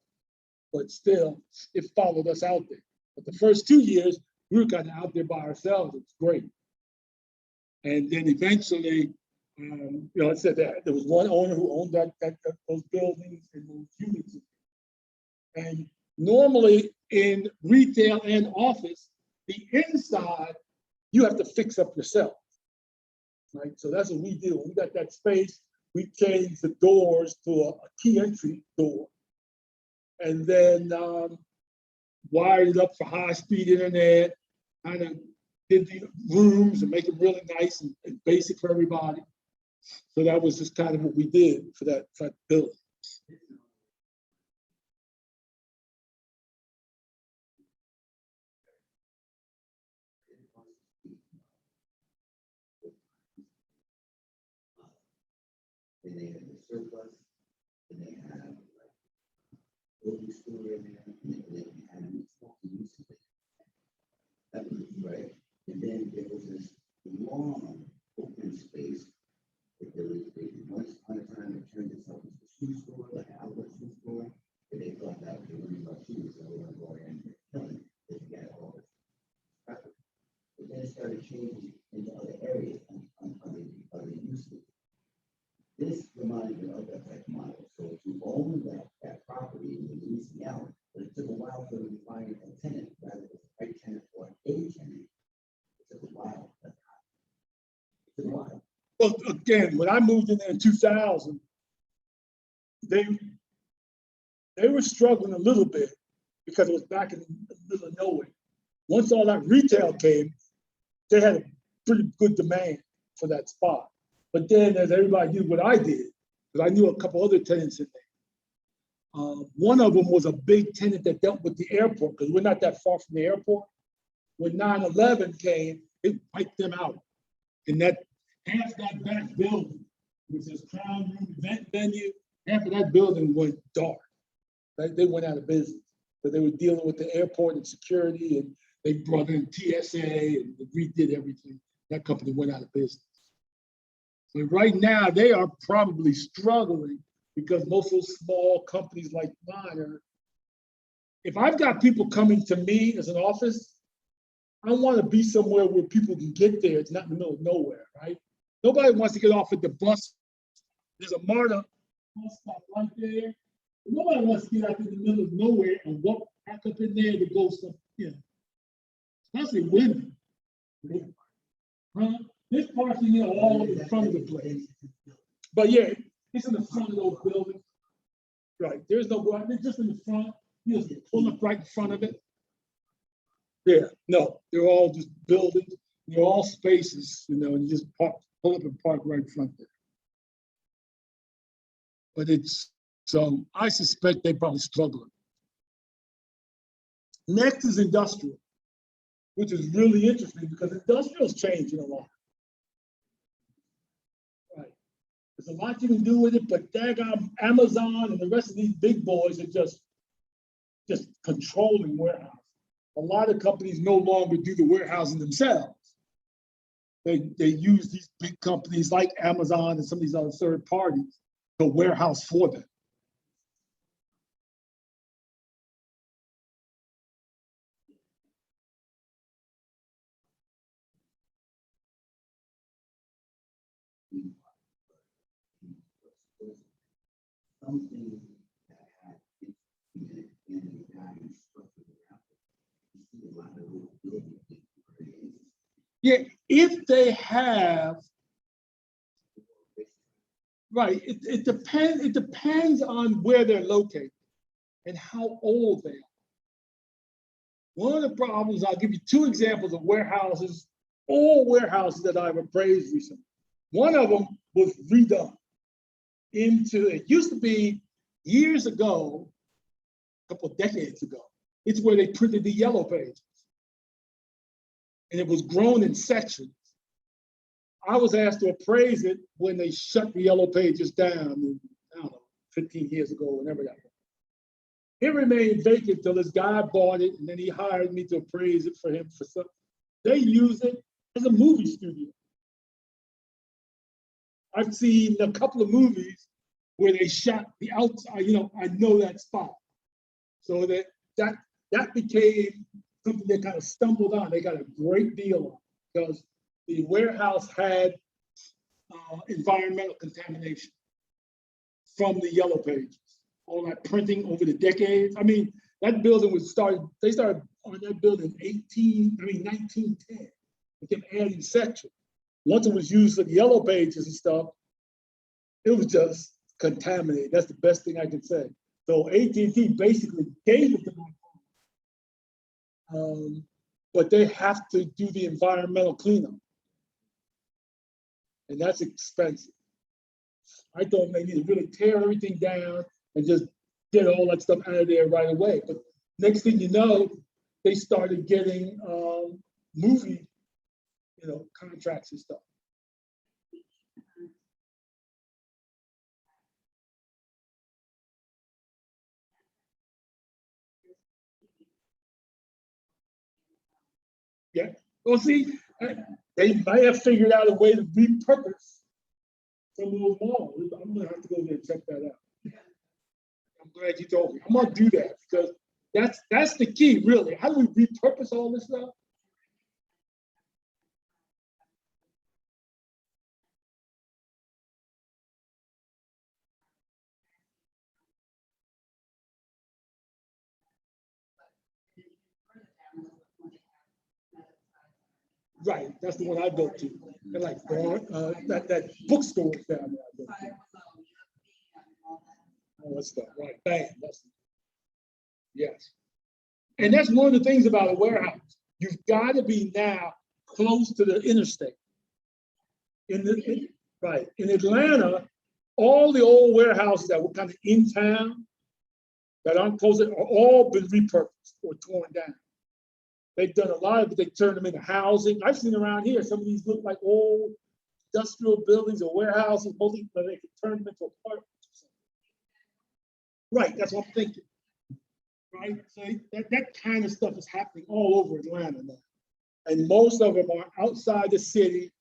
but still, it followed us out there. But the first 2 years, we were kind of out there by ourselves. It was great. And then eventually, I said that there was one owner who owned those buildings and those units. And normally in retail and office, the inside, you have to fix up yourself, right? So that's what we do. When we got that space, we changed the doors to a key entry door, and then wired it up for high-speed internet, kind of did the rooms and make it really nice and basic for everybody. So that was just kind of what we did for that building. And they have the surplus, and they have like grocery store in there, and they have multi-use. That was right. And then there was this long open space that there was once upon a time it turned itself into a shoe store, like an outlet shoe store. And they thought that they were about shoes, so they were going to go in and killing it. They got all this traffic. But then it started changing into other areas and other uses. This reminded me of that type of model. So if you own that property and you're leasing out, but it took a while for them to find a tenant, rather than the right tenant or a tenant. It took a while. It took a while. Well, again, when I moved in there in 2000, they were struggling a little bit because it was back in the middle of nowhere. Once all that retail came, they had a pretty good demand for that spot. But then, as everybody did what I did, because I knew a couple other tenants in there. One of them was a big tenant that dealt with the airport, because we're not that far from the airport. When 9/11 came, it wiped them out. And that half that back building, which is Crown Room event venue, half of that building went dark. Right? They went out of business. But they were dealing with the airport and security, and they brought in TSA and they redid everything. That company went out of business. So right now, they are probably struggling because most of those small companies like mine are, if I've got people coming to me as an office, I want to be somewhere where people can get there. It's not in the middle of nowhere, right? Nobody wants to get off at the bus. There's a MARTA bus stop right there. Nobody wants to get out in the middle of nowhere and walk back up in there to go some, especially women. Huh? This parking here all in front of the place. But yeah, it's in the front of those buildings. Right. There's no garage, it's just in the front. You just pull up right in front of it. Yeah, no, they're all just buildings, they're all spaces, and you just pull up and park right in front there. But so I suspect they're probably struggling. Next is industrial, which is really interesting because industrial's changing a lot. Right. There's a lot you can do with it, but daggone Amazon and the rest of these big boys are just controlling warehouse. A lot of companies no longer do the warehousing themselves. They use these big companies like Amazon and some of these other third parties to warehouse for them. Something that had in the value structure around it. You see a lot of little buildings. Yeah, if they have, right, it depends on where they're located and how old they are. One of the problems, I'll give you two examples of warehouses, old warehouses that I've appraised recently. One of them was redone it used to be years ago, a couple of decades ago, it's where they printed the yellow pages. And it was grown in sections. I was asked to appraise it when they shut the yellow pages down, I don't know, 15 years ago, whenever that was. It remained vacant till this guy bought it, and then he hired me to appraise it for him for some, They use it as a movie studio. I've seen a couple of movies where they shot the outside, I know that spot. So that became something they kind of stumbled on. They got a great deal on because the warehouse had environmental contamination from the yellow pages, all that printing over the decades. I mean, that building they started on that building 1910. They kept adding sections. Once it was used for the yellow pages and stuff, it was just contaminated. That's the best thing I can say. So AT&T basically gave it to my phone. But they have to do the environmental cleanup. And that's expensive. I thought they need to really tear everything down and just get all that stuff out of there right away. But next thing you know, they started getting movie, contracts and stuff. Yeah. Well, see, they might have figured out a way to repurpose some of those malls. I'm gonna have to go there and check that out. I'm glad you told me. I'm gonna do that because that's the key, really. How do we repurpose all this stuff? Right, that's the one I go to. And like that bookstore down there. I go to. All that stuff, right? Bam. Yes. And that's one of the things about a warehouse. You've got to be now close to the interstate. Right. In Atlanta, all the old warehouses that were kind of in town that aren't close are all been repurposed or torn down. They've done a lot of it. They turned them into housing. I've seen around here, some of these look like old industrial buildings or warehouses, mostly, but they could turn them into apartments or something. Right, that's what I'm thinking. Right, so that kind of stuff is happening all over Atlanta now. And most of them are outside the city,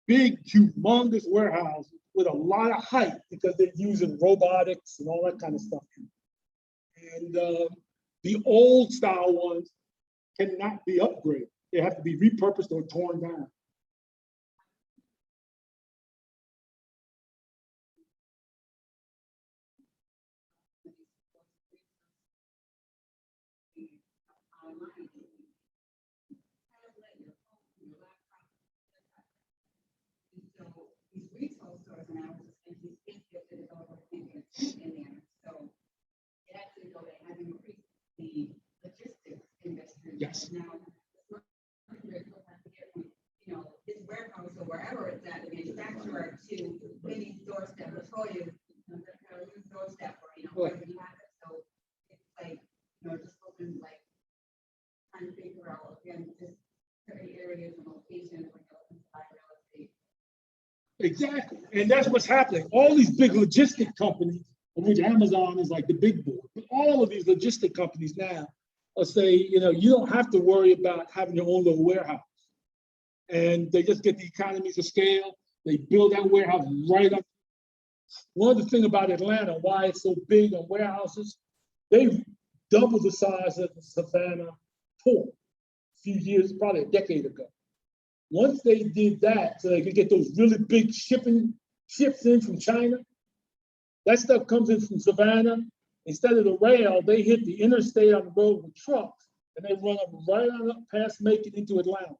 big, humongous warehouses with a lot of height because they're using robotics and all that kind of stuff. And the old style ones cannot be upgraded. They have to be repurposed or torn down. Yes. His warehouse or wherever it's at, the manufacturer to many doorstep, will show you, doorstep or, wherever you have it. So it's like, just looking like trying to figure out, again, just certain areas and locations when you're looking to buy real estate. Exactly. And that's what's happening. All these big logistic companies, of which Amazon is like the big boy, but all of these logistic companies now will say, you don't have to worry about having your own little warehouse. And they just get the economies of scale. They build that warehouse right up. One of the things about Atlanta, why it's so big on warehouses, they doubled the size of the Savannah port a few years, probably a decade ago. Once they did that, so they could get those really big ships in from China, that stuff comes in from Savannah. Instead of the rail, they hit the interstate on the road with trucks, and they run them right on up past Macon into Atlanta.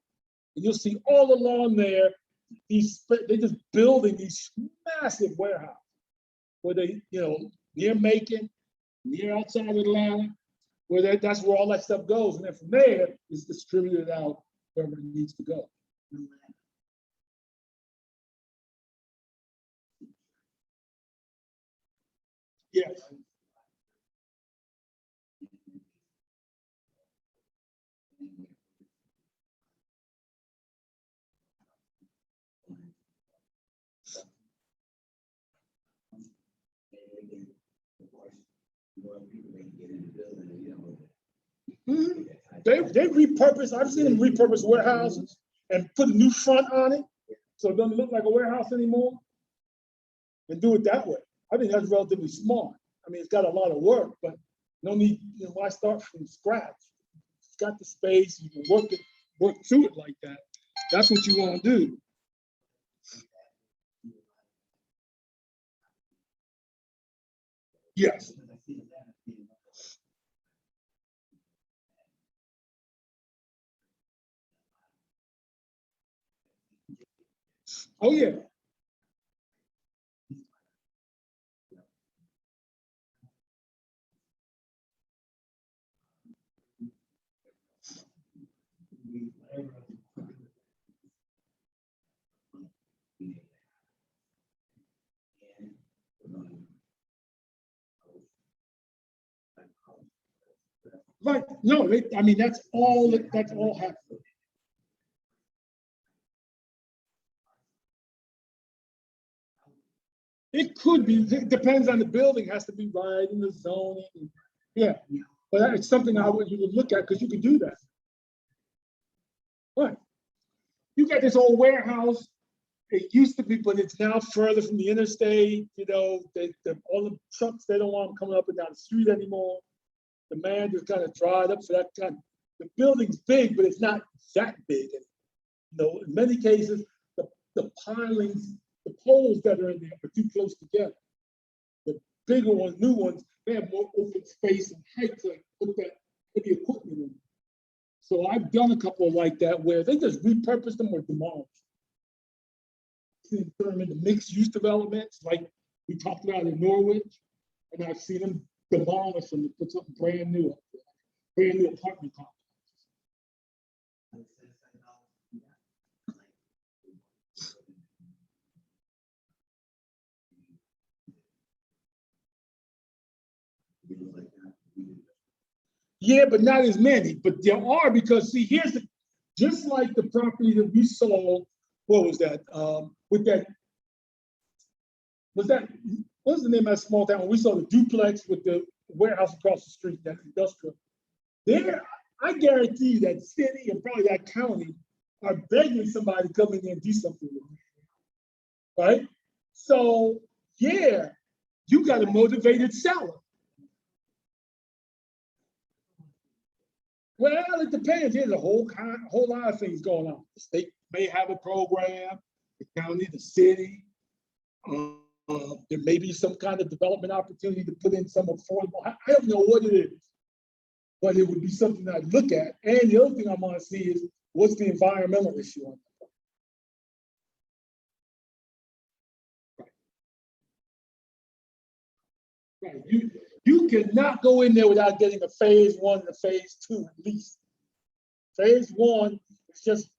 And you'll see all along there, they're just building these massive warehouses where they, near Macon, near outside Atlanta, where that's where all that stuff goes. And then from there, it's distributed out wherever it needs to go. Yes. More people they can get in the building, Mhm. They repurpose, I've seen them repurpose warehouses and put a new front on it, so it doesn't look like a warehouse anymore. And do it that way. I think that's relatively smart. I mean, it's got a lot of work, but no need, why start from scratch? It's got the space, you can work through it like that. That's what you want to do. Yes. Oh, yeah. Right. No, I mean, that's all happening. It could be, it depends on the building, has to be right in the zoning. Yeah, but it's something you would look at because you could do that. Right. You got this old warehouse. It used to be, but it's now further from the interstate. All the trucks, they don't want them coming up and down the street anymore. The man just kind of dried up for that kind. The building's big, but it's not that big. In many cases, the pilings, the poles that are in there are too close together. The bigger ones, new ones, they have more open space and height to put the equipment in. So I've done a couple like that where they just repurpose them or demolish. Seen them in the mixed use developments like we talked about in Norwich, and I've seen them demolish them to put something brand new up there, brand new apartment complex. Yeah, but not as many. But there are, because see, just like the property that we saw, what was that? What was the name of that small town? We saw the duplex with the warehouse across the street, that industrial. There, I guarantee you that city and probably that county are begging somebody to come in there and do something with it. Right? So, yeah, you got a motivated seller. Well, it depends. There's a whole lot of things going on. The state may have a program, the county, the city. There may be some kind of development opportunity to put in some affordable. I don't know what it is, but it would be something I'd look at. And the other thing I want to see is what's the environmental issue on that. Right. You cannot go in there without getting a phase 1 and a phase 2 at least. Phase 1 is just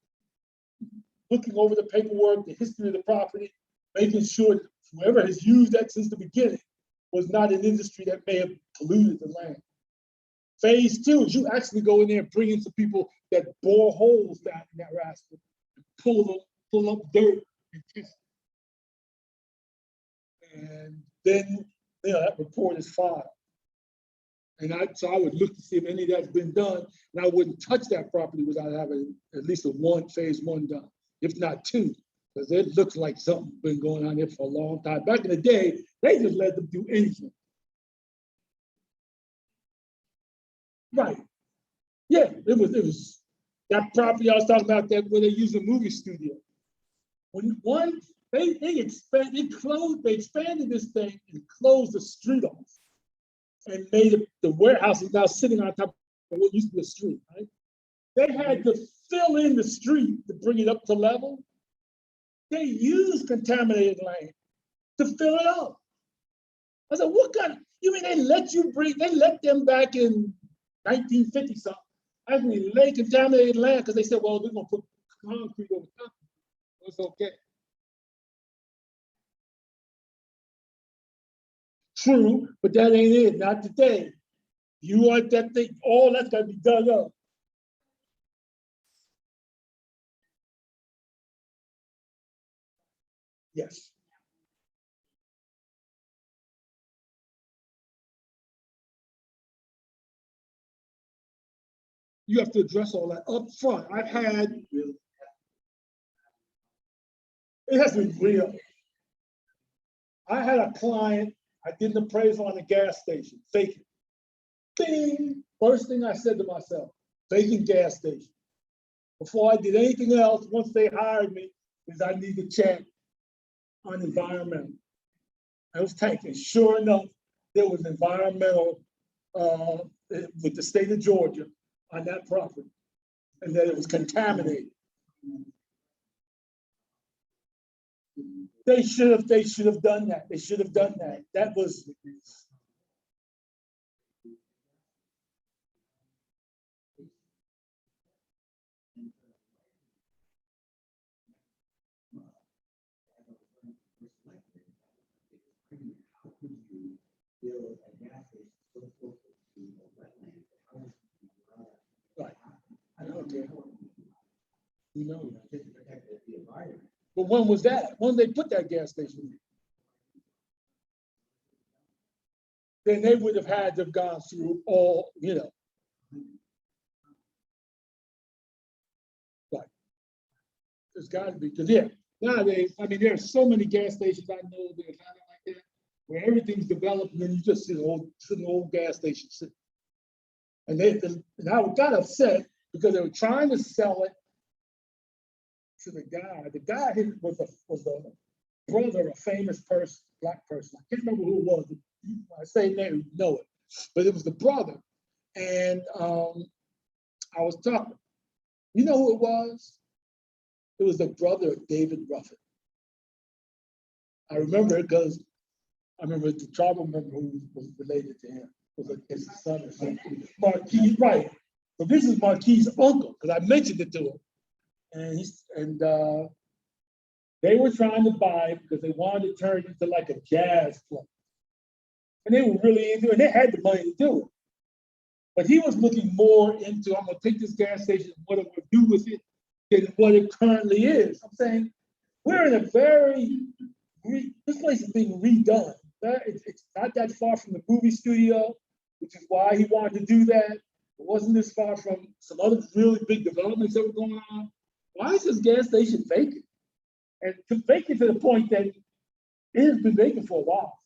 looking over the paperwork, the history of the property, making sure that whoever has used that since the beginning was not an industry that may have polluted the land. Phase 2 is you actually go in there and bring in some people that bore holes down in that rascal, and pull up dirt and test it. And then that report is filed. And so I would look to see if any of that's been done, and I wouldn't touch that property without having at least phase 1 done, if not 2, because it looks like something's been going on there for a long time. Back in the day, they just let them do anything. Right. Yeah, it was that property I was talking about that where they use a movie studio. They expanded this thing and closed the street off and made it, the warehouse is now sitting on top of what used to be a street, right? They had to fill in the street to bring it up to level. They used contaminated land to fill it up. I said, what kind of, you mean they let them back in 1950 something, actually lay contaminated land because they said, well, we're gonna put concrete over top. It's okay. True, but that ain't it, not today. You want that thing, all that's gotta be dug up. Yes. you have to address all that up front. It has to be real. I had a client, I did an appraisal on a gas station, vacant. Bing! First thing I said to myself, vacant gas station. Before I did anything else, once they hired me, is I need to check on environmental. I was taking, sure enough, there was environmental with the state of Georgia on that property, and that it was contaminated. They should have done that. They should have done that. That was. Right. Okay. You know. But when was that? When they put that gas station in? Then they would have had to have gone through all, you know. Right. There's got to be, because yeah, nowadays, I mean, there are so many gas stations I know that are kind of like that, where everything's developed and then you just see an old gas station sitting. And I got upset because they were trying to sell it to the guy. The guy was a brother of a famous person, black person. I can't remember who it was. I say name, you know it, but it was the brother. And I was talking. You know who it was? It was the brother of David Ruffin. I remember it because I remember the tribal member who was related to him. Was like his son or something. Marquis, right. So this is Marquis' uncle, because I mentioned it to him. And they were trying to buy it because they wanted to turn it into like a jazz club. And they were really into it, and they had the money to do it. But he was looking more into, I'm gonna take this gas station, what I'm gonna do with it, than what it currently is. I'm saying, we're in a this place is being redone. It's not that far from the movie studio, which is why he wanted to do that. It wasn't this far from some other really big developments that were going on. Why is this gas station vacant? And vacant to the point that it has been vacant for a while.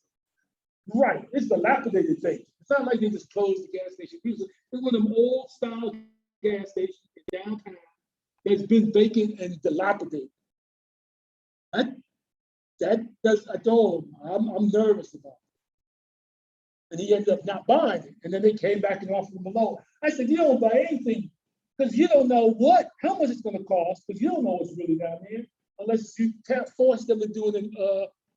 Right, it's dilapidated vacant. It's not like they just closed the gas station. It's one of them old style gas stations in downtown that's been vacant and dilapidated. That does, I told him, I'm nervous about it. And he ended up not buying it. And then they came back and offered him a loan. I said, you don't buy anything because you don't know how much it's going to cost, because you don't know what's really down there unless you can't force them to do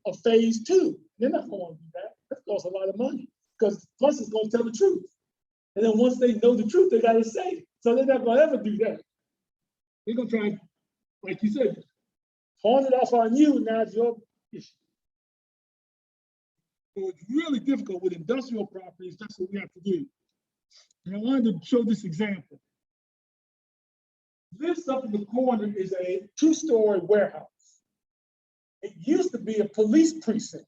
a phase 2. They're not going to do that. That costs a lot of money because plus it's going to tell the truth. And then once they know the truth, they got to say it. So they're not going to ever do that. They're going to try, like you said, pawn it off on you. Now it's your issue. So it's really difficult with industrial properties. That's what we have to do. And I wanted to show this example. This up in the corner is a 2-story warehouse. It used to be a police precinct.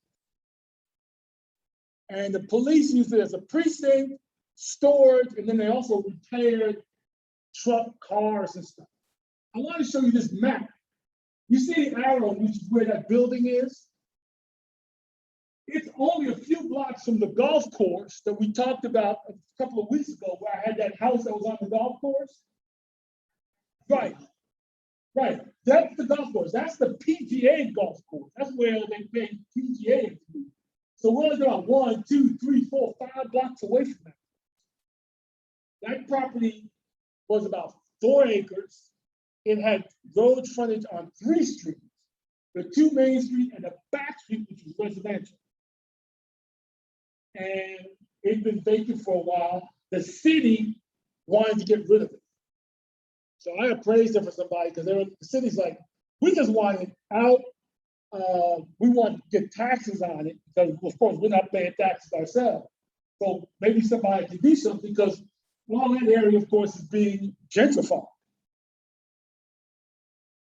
And the police used it as a precinct, storage, and then they also repaired truck, cars, and stuff. I want to show you this map. You see the arrow, which is where that building is? It's only a few blocks from the golf course that we talked about a couple of weeks ago, where I had that house that was on the golf course. Right. That's the golf course. That's the PGA golf course. That's where they pay PGA. So we're only about 1, 2, 3, 4, 5 blocks away from that. That property was about 4 acres. It had road frontage on 3 streets, the 2 main streets and the back street, which was residential. And it'd been vacant for a while. The city wanted to get rid of it. So I appraised it for somebody because the city's like, we just want it out. We want to get taxes on it because, of course, we're not paying taxes ourselves. So maybe somebody can do something because all that area, of course, is being gentrified.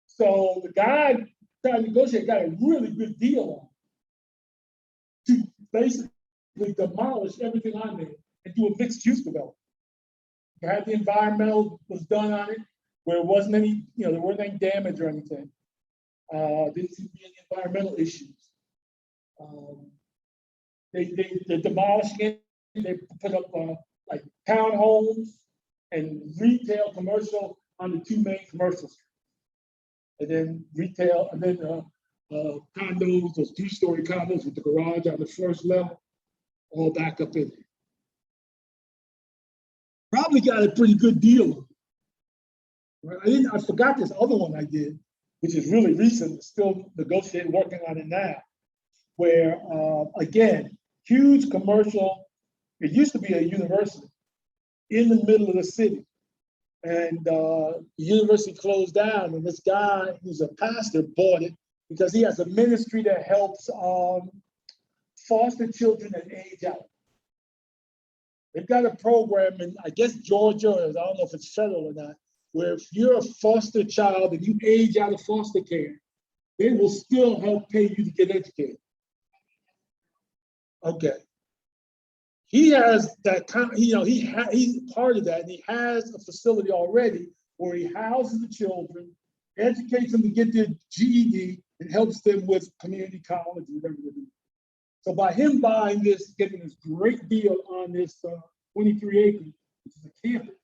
So the guy trying to negotiate got a really good deal on it to basically demolish everything on there and do a mixed use development. had the environmental was done on it, where it wasn't any, there wasn't any damage or anything. Didn't seem to be any environmental issues. They're demolishing it. They put up like townhomes and retail commercial on the two main commercial streets. And then retail, and then condos, those 2-story condos with the garage on the first level, all back up in there. Probably got a pretty good deal. Right? I forgot this other one I did, which is really recent, still negotiating, working on it now, where, again, huge commercial, it used to be a university in the middle of the city. And the university closed down, and this guy who's a pastor bought it because he has a ministry that helps foster children that age out. They've got a program in, I guess, Georgia, or I don't know if it's federal or not, where if you're a foster child and you age out of foster care, they will still help pay you to get educated. Okay. He has that kind, he's part of that, and he has a facility already where he houses the children, educates them to get their GED, and helps them with community college and whatever they do. So by him buying this, getting this great deal on this 23 acres, which is a campus,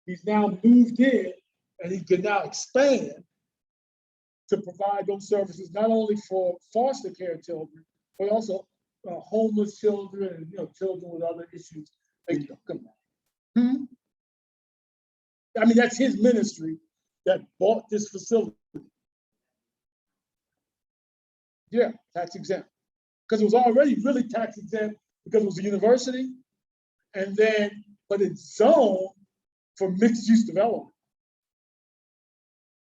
he's now moved in, and he can now expand to provide those services not only for foster care children, but also homeless children and children with other issues. Come on. I mean, that's his ministry that bought this facility. Yeah, tax exempt. Because it was already really tax exempt because it was a university, and then, but it's zoned for mixed use development.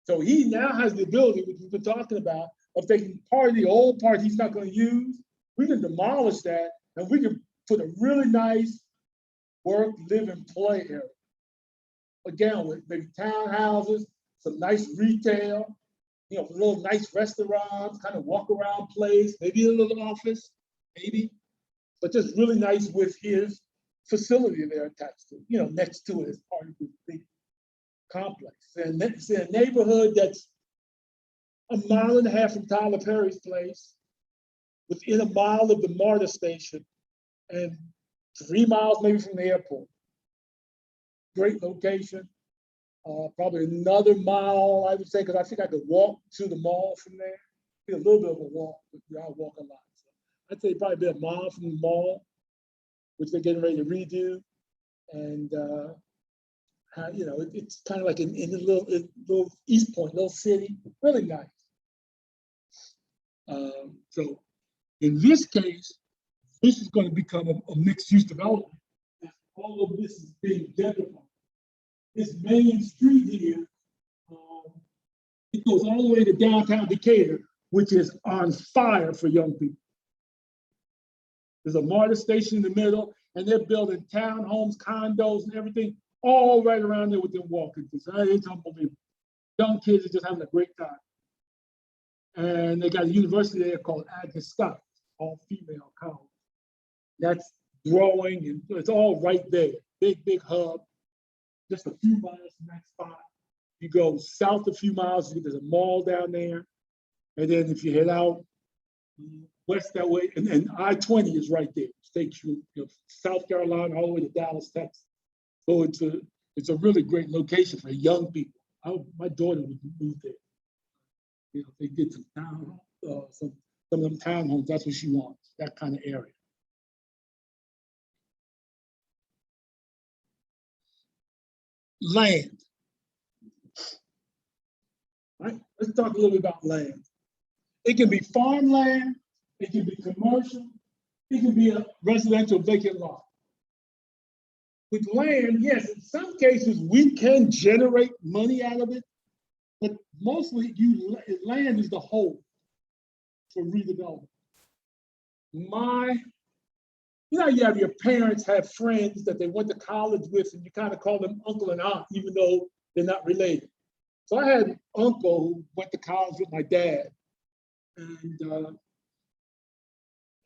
So he now has the ability, which we've been talking about, of taking part of the old part he's not going to use. We can demolish that, and we can put a really nice work, live, and play area. Again, with maybe townhouses, some nice retail, little nice restaurants, kind of walk around place, maybe a little office, maybe, but just really nice with his facility there attached to, next to it as part of this big complex. And it's in a neighborhood that's a mile and a half from Tyler Perry's place, within a mile of the MARTA station, and 3 miles maybe from the airport. Great location. Probably another mile, I would say, because I think I could walk to the mall from there. Be a little bit of a walk, but I walk a lot. So I'd say probably be a mile from the mall, which they're getting ready to redo. And it's kind of like in a little East Point, little city, really nice. So in this case, this is going to become a mixed-use development. All of this is being gentrified. This main street here, it goes all the way to downtown Decatur, which is on fire for young people. There's a MARTA station in the middle, and they're building townhomes, condos, and everything, all right around there within walking distance. It's unbelievable. Young kids are just having a great time. And they got a university there called Agnes Scott, all female college. That's growing, and it's all right there. Big hub. Just a few miles from that spot. You go south a few miles, there's a mall down there. And then if you head out west that way, and I-20 is right there. It takes you, South Carolina all the way to Dallas, Texas. So it's a really great location for young people. My daughter would move there. They did some some of them townhomes. That's what she wants, that kind of area. Land. Right? Let's talk a little bit about land. It can be farmland, it can be commercial, it can be a residential vacant lot. With land, yes, in some cases we can generate money out of it, but mostly land is the whole for redevelopment. You have your parents have friends that they went to college with, and you kind of call them uncle and aunt, even though they're not related. So I had an uncle who went to college with my dad, and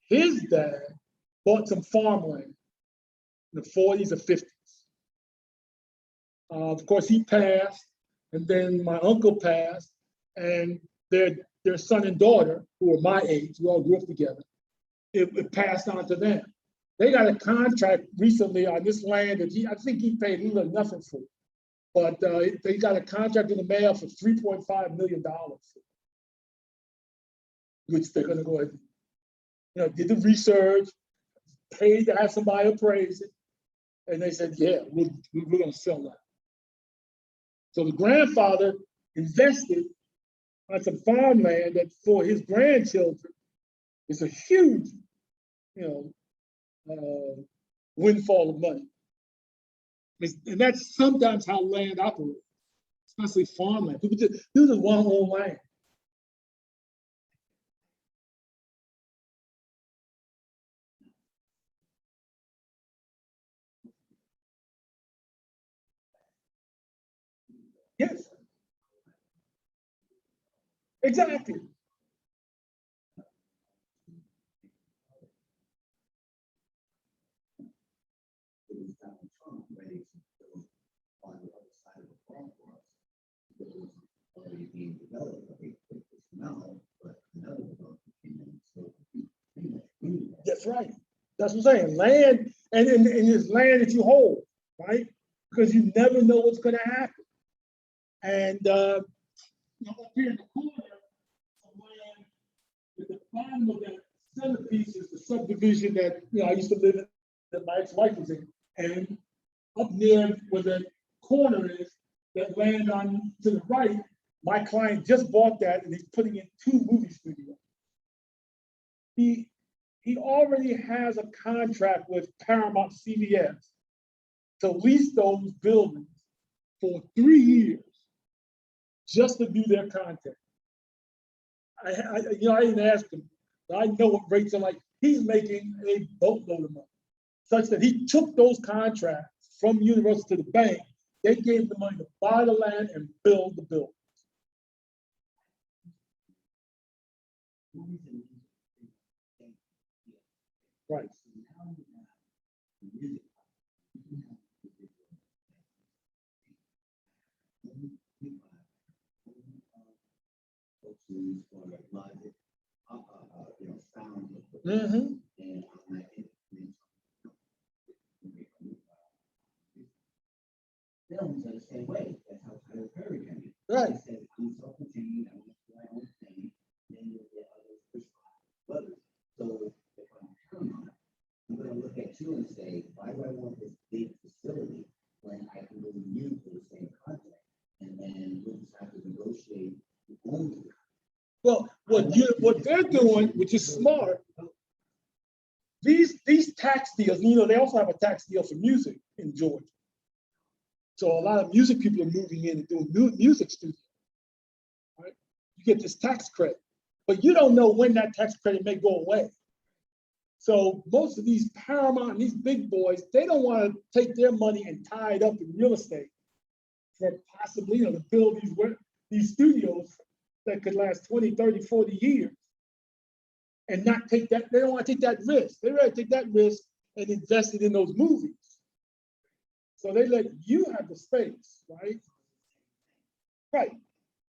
his dad bought some farmland in the 40s or 50s. Of course, he passed, and then my uncle passed, and their son and daughter, who were my age, we all grew up together, it passed on to them. They got a contract recently on this land that I think he paid little or nothing for. But they got a contract in the mail for $3.5 million, which they're gonna go ahead, did the research, paid to have somebody appraise it, and they said, yeah, we're gonna sell that. So the grandfather invested on some farmland that for his grandchildren is a huge, windfall of money. And that's sometimes how land operates, especially farmland. People just want own land. Yes. Exactly. It was Donald Trump ready to build on the other side of the farm for us. It was already being developed, but they put this now, but another development came in, so That's right. That's what I'm saying. Land, and it's land that you hold, right? Because you never know what's going to happen. And up here in the corner, some land at the bottom of that centerpiece is the subdivision that I used to live in, that my ex-wife was in, and up near where the corner is, that land on to the right, my client just bought that, and he's putting in 2 movie studios. He already has a contract with Paramount CBS to lease those buildings for 3 years just to do their content. I didn't ask him, but I know what rates are like. He's making a boatload of money, such that he took those contracts from Universal to the bank. They gave the money to buy the land and build the building. Right. Mm-hmm. Films are the same way. That's how Tyler Perry can be. Right. He says, I'm self-contained, I'm just my own thing, then you'll get others prescribed. So if I'm Paramount, I'm gonna look at you and say, why do I want this big facility when I can really use the same content? And then we'll just have to negotiate only. Well, what they're doing, which is smart, these tax deals, they also have a tax deal for music in Georgia. So a lot of music people are moving in and doing music studios, right? You get this tax credit, but you don't know when that tax credit may go away. So most of these Paramount and these big boys, they don't want to take their money and tie it up in real estate for possibly, to build these studios that could last 20, 30, 40 years and not take that. They don't want to take that risk. They rather take that risk and invest it in those movies. So they let you have the space, right? Right.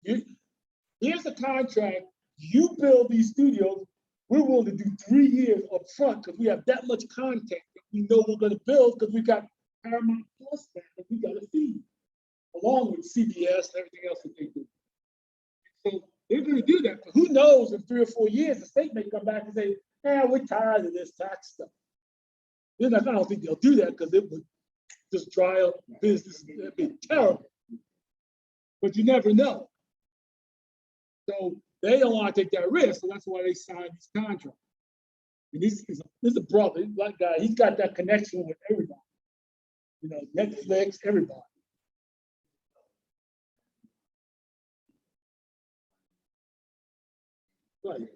Here's the contract. You build these studios. We're willing to do 3 years up front because we have that much content that we know we're going to build because we got Paramount Plus that we got to feed, along with CBS and everything else that they do. So they're going to do that. But who knows, in 3 or 4 years, the state may come back and say, we're tired of this tax stuff. I don't think they'll do that because it would just dry up business. It'd be terrible. But you never know. So they don't want to take that risk, so that's why they signed these contracts. And this is a brother, he's a black guy. He's got that connection with everybody. Netflix, everybody. Right.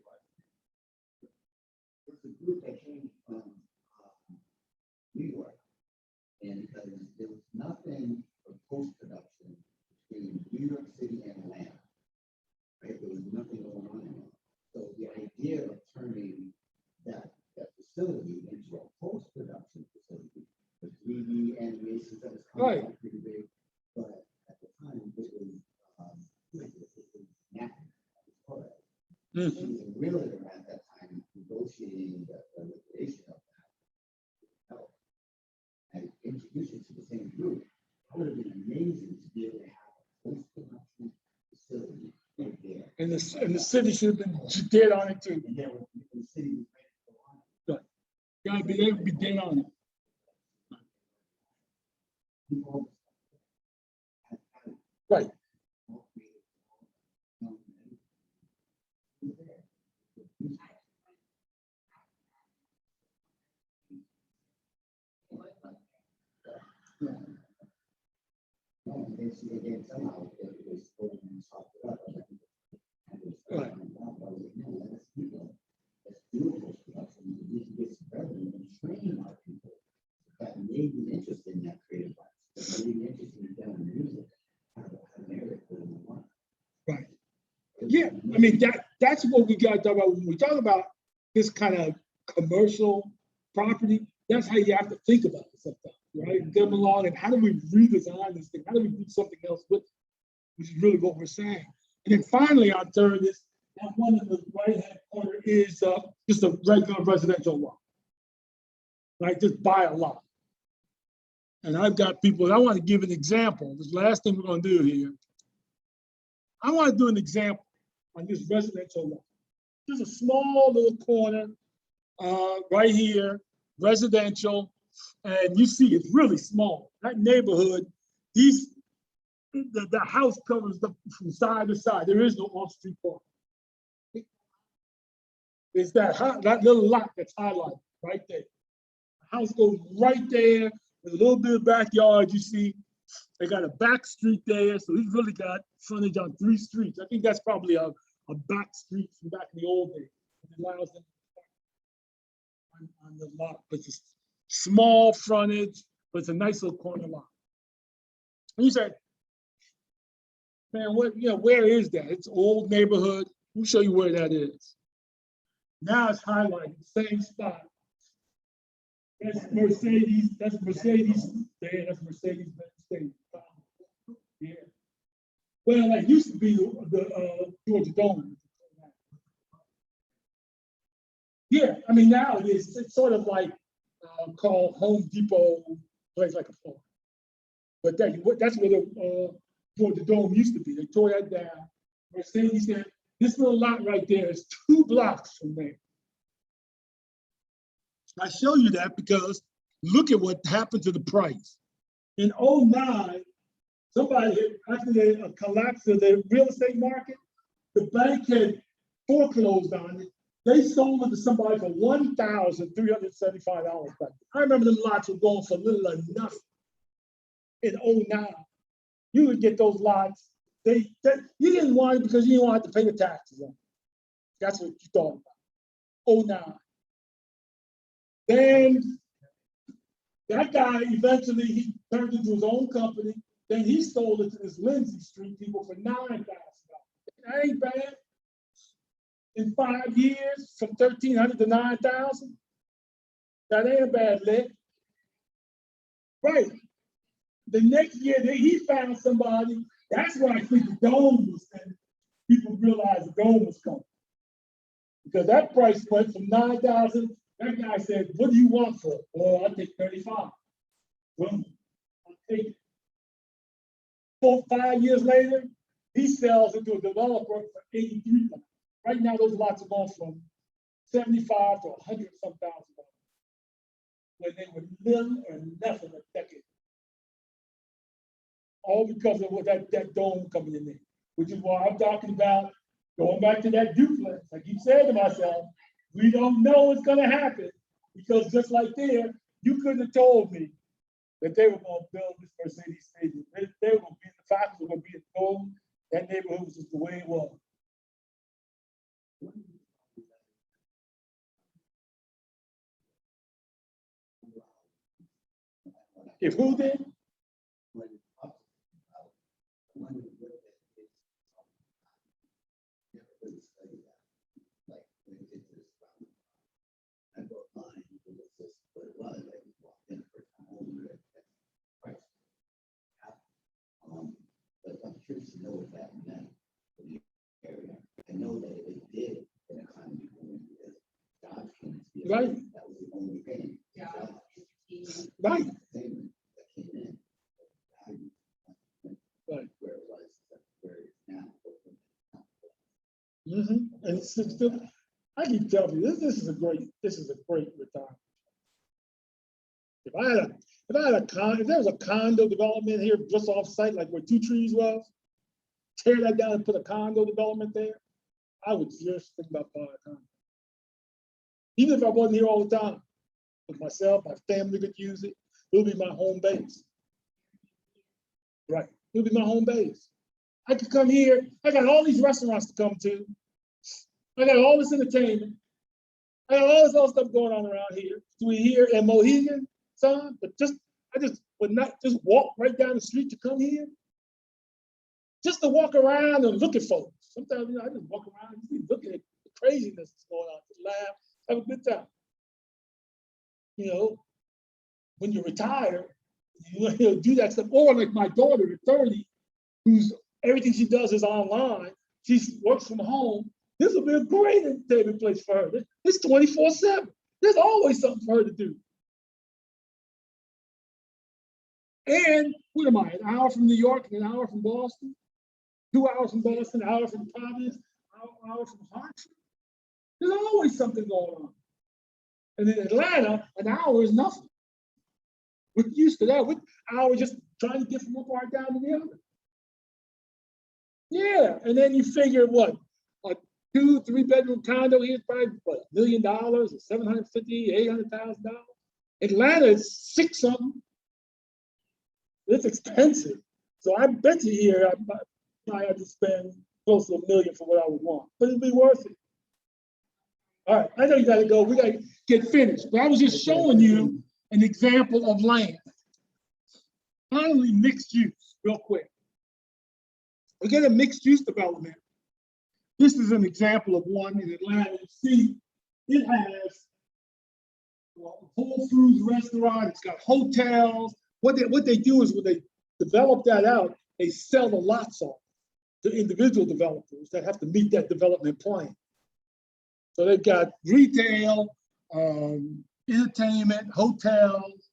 It's a group that came from New York, and because there was nothing for post-production between New York City and Atlanta, right? There was nothing going on in it. So the idea of turning that facility into a post-production facility, the 3D animations that was coming out pretty big, Mhm. She was a realtor at that time, negotiating the liquidation of that. And introduce it to the same group. That would have been amazing to be able to have a post-production facility right there. And the city should have been dead on it too. And then when the city was ready to go on. Gotta be, they would be dead on it. People had Right. And then she again somehow it was spoken and chopped it up. Right. Let's do a post-production. We can get some revenue and train our people that may be interested in that creative arts, that may be interested in film and music. Have an area for them to want. Right. Yeah, I mean, that's what we got to talk about. When we talk about this kind of commercial property, that's how you have to think about it sometimes, right? Come along and how do we redesign this thing? How do we do something else with it? Which is really what we're saying. And then finally, our third is that one in the right-hand corner is just a regular residential lot. Right, just buy a lot. And I've got people, I want to give an example. This last thing we're going to do here. I want to do an example on this residential lot. There's a small little corner right here, residential, and you see it's really small. That neighborhood, the house covers from side to side. There is no off-street parking. It's that little lot that's highlighted right there. The house goes right there with a little bit of backyard. You see, they got a back street there, so he's really got frontage on 3 streets. I think that's probably a back street from back in the old days. It allows them on the lot, but it's small frontage, but it's a nice little corner lot. And you say, man, where is that? It's old neighborhood. Let me show you where that is. Now it's highlighted, same spot. That's Mercedes there, that's Mercedes-Benz Stadium. Yeah. Well, that used to be the Georgia Dome. Yeah, I mean, now it is, it's sort of like called Home Depot, place like a farm. But that's where the Georgia Dome used to be. They tore that down. Mercedes said, this little lot right there is 2 blocks from there. I show you that because look at what happened to the price. In 2009, somebody had after a collapse of the real estate market, the bank had foreclosed on it. They sold it to somebody for $1,375 back. I remember the lots were going for little or nothing in 2009. You would get those lots. You didn't want it because you didn't want to pay the taxes on it. That's what you thought about. 2009. Then that guy eventually he turned into his own company. Then he sold it to this Lindsay Street people for $9,000. That ain't bad. In 5 years, from 1,300 to 9,000. That ain't a bad lick. Right. The next year he found somebody. That's why I think the dome was coming. People realized the dome was coming. Because that price went from 9,000. That guy said, what do you want for it? Well, I'll take 35. Well, I'll take it. 4 or 5 years later, he sells it to a developer for 83. Right now, those lots are going from 75 to 100 some thousand dollars. When they were little or nothing a decade. All because of what that dome coming in there. Which is why I'm talking about going back to that duplex. I keep saying to myself, we don't know what's going to happen because just like there, you couldn't have told me that they were going to build this Mercedes Stadium. They were going to be, the facts were going to be at home. That neighborhood was just the way it was. If who did? But I'm curious to know what that meant for the area. I know that it did Right, That was the only thing. Yeah. entertainment. right, Payment that came in. Value right. Where it was, where it is now. And it's still, I keep telling you, this is a great retirement. If there was a condo development here just off site, like where Two Trees was, tear that down and put a condo development there, I would just think about buying a condo. Even if I wasn't here all the time, with myself, my family could use it, it'll be my home base. Right, it'll be my home base. I could come here, I got all these restaurants to come to. I got all this entertainment. I got all this other stuff going on around here. We here in Mohegan, son, but I just would not just walk right down the street to come here. Just to walk around and look at folks. Sometimes, I just walk around and just look at the craziness that's going on, just laugh, have a good time. When you retire, you do that stuff. Or like my daughter at 30, who's everything she does is online. She works from home. This will be a great entertainment place for her. It's 24/7. There's always something for her to do. And what am I, an hour from New York and an hour from Boston? 2 hours from Boston, an hour from Providence, an hour from Hartford. There's always something going on. And in Atlanta, an hour is nothing. We're used to that. We're hour just trying to get from one part down to the other. Yeah, and then you figure what? A 2-3 bedroom condo here is probably what, $1 million or $750,000, $800,000. Atlanta is 6 something. It's expensive. So I bet you here I have to spend close to $1 million for what I would want, but it'll be worth it. All right, I know you gotta go. We gotta get finished, but I was just showing you an example of land. Finally, mixed use, real quick. We get a mixed use development. This is an example of one in Atlanta. You see, it has a Whole Foods restaurant, it's got hotels. What they do is when they develop that out, they sell the lots off to individual developers that have to meet that development plan. So they've got retail, entertainment, hotels,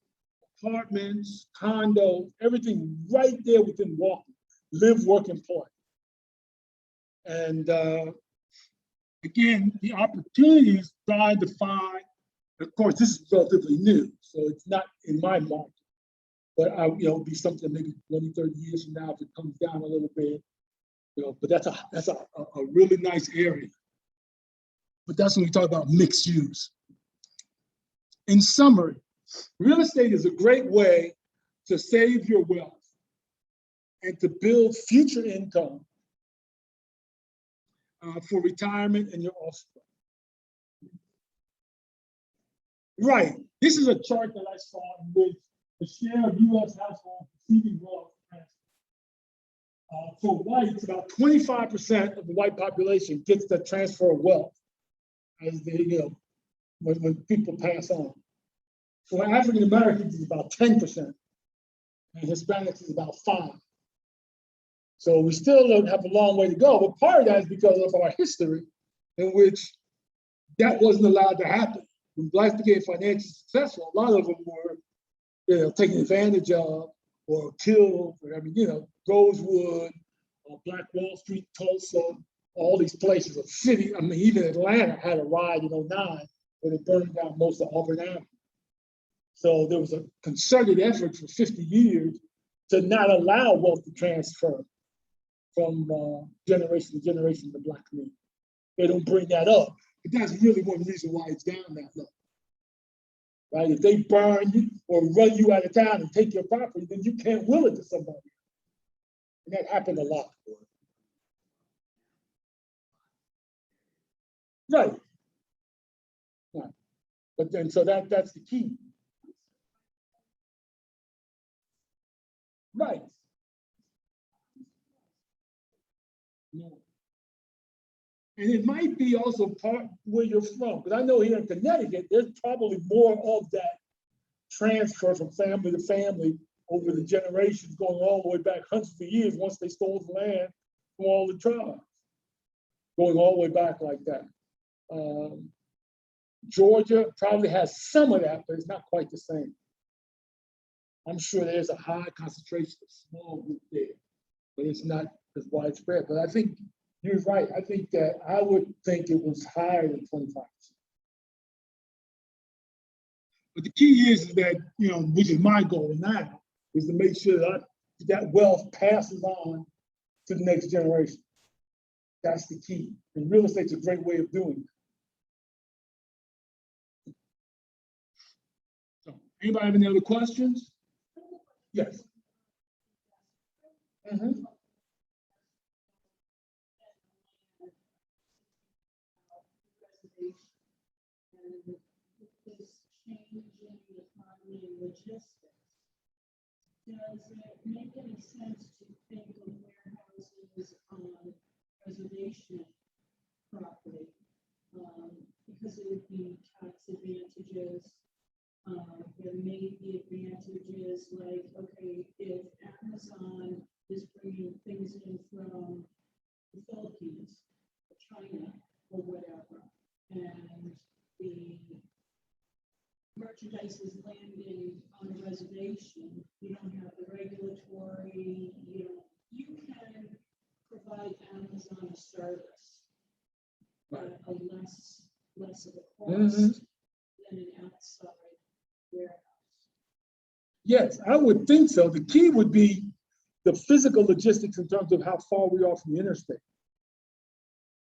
apartments, condos, everything right there within walking, live, work, and play. And again, the opportunities trying to find, of course, this is relatively new, so it's not in my market, but it'll be something maybe 20, 30 years from now if it comes down a little bit, but that's a really nice area. But that's when we talk about mixed use. In summary, real estate is a great way to save your wealth and to build future income for retirement and your offspring. Right. This is a chart that I saw in which the share of U.S. households receiving wealth for whites, about 25% of the white population gets the transfer of wealth as they, when people pass on. For African Americans, it's about 10%, and Hispanics is about 5%. So we still don't have a long way to go, but part of that is because of our history in which that wasn't allowed to happen. When blacks became financially successful, a lot of them were taken advantage of or killed, Rosewood, Black Wall Street, Tulsa, all these places, a city. I mean, even Atlanta had a riot in 2009 where they burned down most of Auburn Avenue. So there was a concerted effort for 50 years to not allow wealth to transfer from generation to generation in the Black community. They don't bring that up, but that's really one reason why it's down that low. Right? If they burn you or run you out of town and take your property, then you can't will it to somebody. And that happened a lot. Right. Right. But then, so that's the key. Right. No. And it might be also part where you're from, because I know here in Connecticut, there's probably more of that transfer from family to family over the generations, going all the way back hundreds of years once they stole the land from all the tribes, going all the way back like that. Georgia probably has some of that, but it's not quite the same. I'm sure there's a high concentration of small group there, but it's not as widespread. But I think you're right. I think that I would think it was higher than 25%. But the key is that, you know, which is my goal now, is to make sure that that wealth passes on to the next generation. That's the key. And real estate's a great way of doing it. So, anybody have any other questions? Yes. Mm-hmm. Logistics. Does it make any sense to think of warehouses on reservation property? Because it would be tax advantages. There may be advantages like, okay, if Amazon is bringing things in from the Philippines, or China, or whatever, and the merchandise is landing on a reservation, you don't have the regulatory, you can provide Amazon a service, but a less of a cost than an outside warehouse. Yes, I would think so. The key would be the physical logistics in terms of how far we are from the interstate.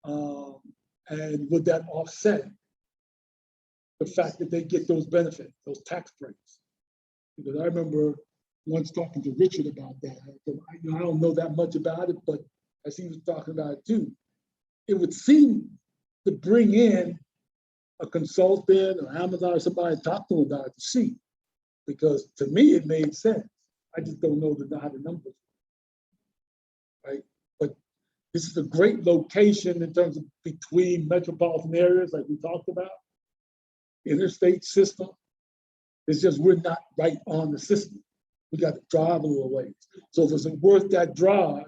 And would that offset the fact that they get those benefits, those tax breaks? Because I remember once talking to Richard about that. I don't know that much about it, but as he was talking about it too, it would seem to bring in a consultant or Amazon or somebody to talk to them about it to see. Because to me, it made sense. I just don't know how the numbers, right? But this is a great location in terms of between metropolitan areas, like we talked about. Interstate system. It's just we're not right on the system. We got to drive a little ways. So if it's worth that drive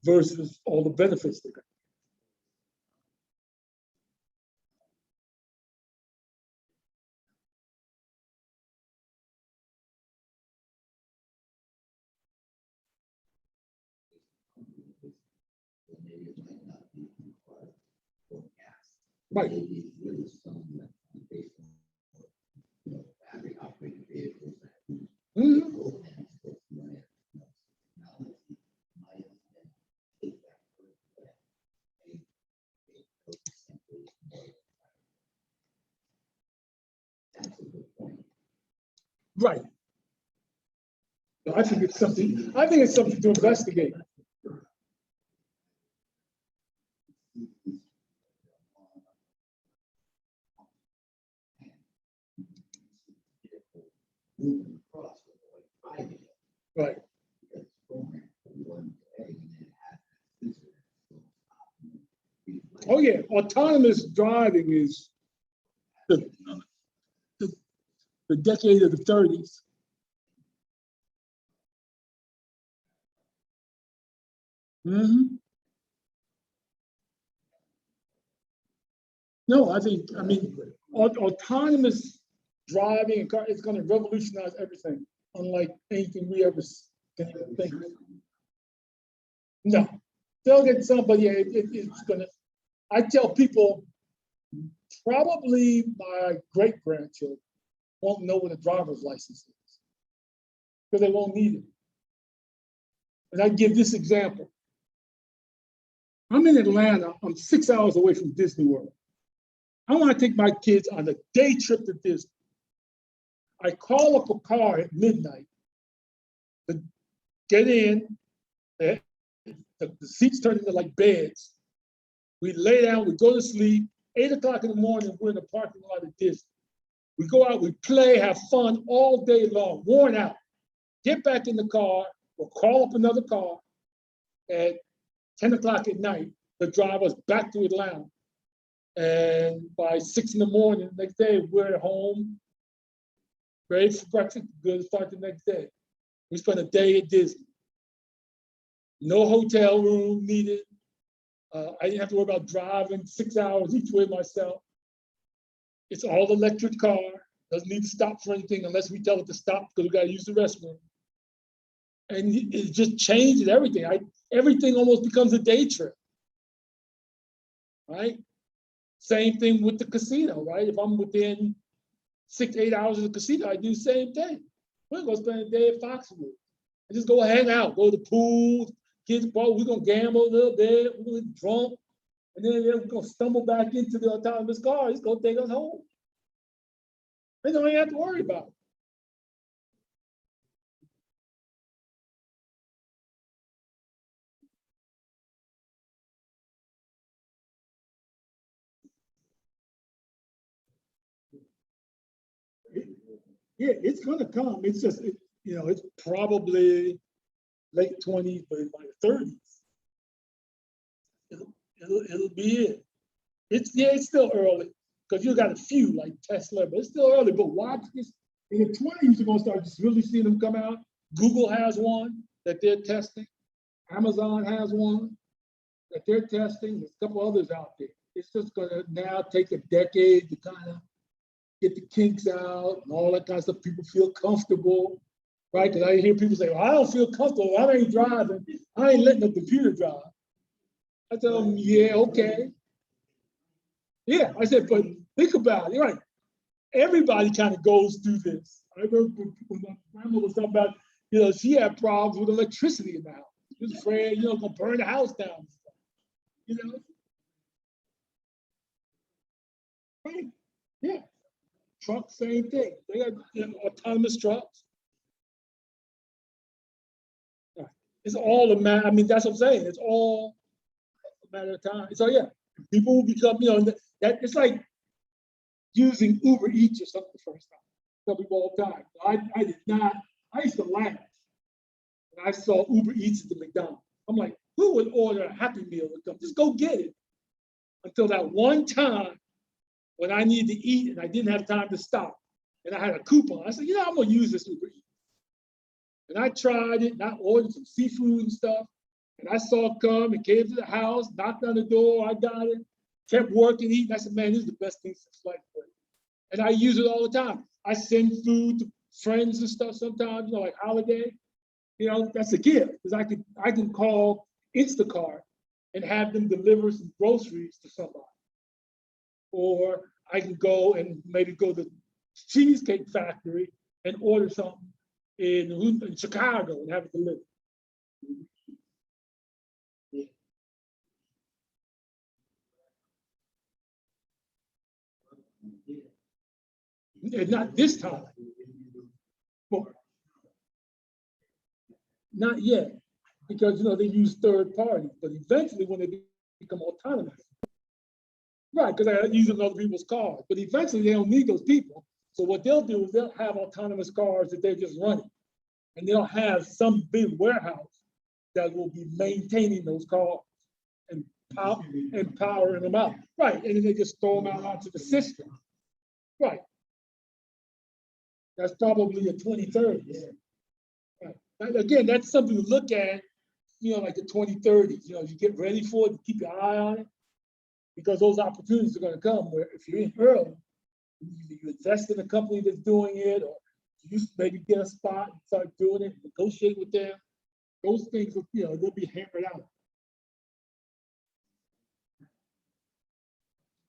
versus all the benefits they got. Maybe it might not be required for gas. Right. Maybe it's really something that based on, battery operated vehicles that That's a good point. Right. So I think it's something to investigate. Right. Oh yeah, autonomous driving is the decade of the 30s. No, I mean, autonomous driving and car is going to revolutionize everything, unlike anything we ever can even think of. No, they'll get somebody. Yeah, it's going to. I tell people, probably my great grandchildren won't know what a driver's license is because they won't need it. And I give this example. I'm in Atlanta. I'm 6 hours away from Disney World. I want to take my kids on a day trip to Disney. I call up a car at midnight to get in. The seats turn into like beds. We lay down, we go to sleep. 8 o'clock in the morning, we're in the parking lot of Disney. We go out, we play, have fun all day long, worn out. Get back in the car, we'll call up another car at 10 o'clock at night to drive us back to Atlanta. And by 6 in the morning, the next day, we're at home, ready for breakfast, good to start the next day. We spent a day at Disney. No hotel room needed. I didn't have to worry about driving 6 hours each way myself. It's all electric car, doesn't need to stop for anything unless we tell it to stop because we gotta use the restroom. And it just changes everything. Everything almost becomes a day trip. Right? Same thing with the casino, right? If I'm within 6 to 8 hours of the casino, I do the same thing. We're gonna spend a day at Foxwood. And just go hang out, go to the pool, kids' ball, we're gonna gamble a little bit, we're gonna get drunk, and then we're gonna stumble back into the autonomous car, it's gonna take us home. They don't even have to worry about it. Yeah, it's gonna come. It's just, it's probably late 20s, but by the 30s. It'll be it. It's still early because you got a few like Tesla, but it's still early. But watch this. In the 20s, you're gonna start just really seeing them come out. Google has one that they're testing. Amazon has one that they're testing. There's a couple others out there. It's just gonna now take a decade to kind of get the kinks out and all that kind of stuff. People feel comfortable, right? Because I hear people say, well, I don't feel comfortable. I ain't driving. I ain't letting the computer drive. I tell them, yeah, okay. Yeah, I said, but think about it, right? Everybody kind of goes through this. I remember when my grandma was talking about, she had problems with electricity in the house. She was afraid, gonna burn the house down. Right? Yeah. Trucks, same thing. They got autonomous trucks. Right. It's all a matter. I mean, that's what I'm saying. It's all a matter of time. So yeah, people will become, that it's like using Uber Eats or something the first time. Tell people all the time. I did not. I used to laugh when I saw Uber Eats at the McDonald's. I'm like, who would order a Happy Meal to come? Just go get it. Until that one time when I needed to eat and I didn't have time to stop, and I had a coupon. I said, I'm gonna use this Uber Eats. And I tried it, and I ordered some seafood and stuff. And I saw it come, it came to the house, knocked on the door, I got it, kept working, eating. I said, man, this is the best thing since sliced bread. And I use it all the time. I send food to friends and stuff sometimes, like holiday. That's a gift because I can call Instacart and have them deliver some groceries to somebody. Or I can go and maybe go to the Cheesecake Factory and order something in Chicago and have it delivered. And not this time. Well, not yet, because they use third parties, but eventually when they become autonomous, right? Because they're using other people's cars, but eventually they don't need those people. So what they'll do is they'll have autonomous cars that they're just running, and they'll have some big warehouse that will be maintaining those cars and powering them out, right? And then they just throw them out onto the system, right? That's probably a 2030s. Right. And again, that's something to look at, like the 2030s. You get ready for it, keep your eye on it, because those opportunities are going to come where if you're in early, you invest in a company that's doing it, or you maybe get a spot and start doing it, negotiate with them. Those things, they'll be hammered out.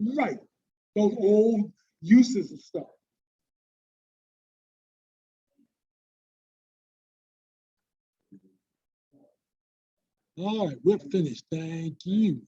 Right. Those old uses of stuff. All right, we're finished. Thank you.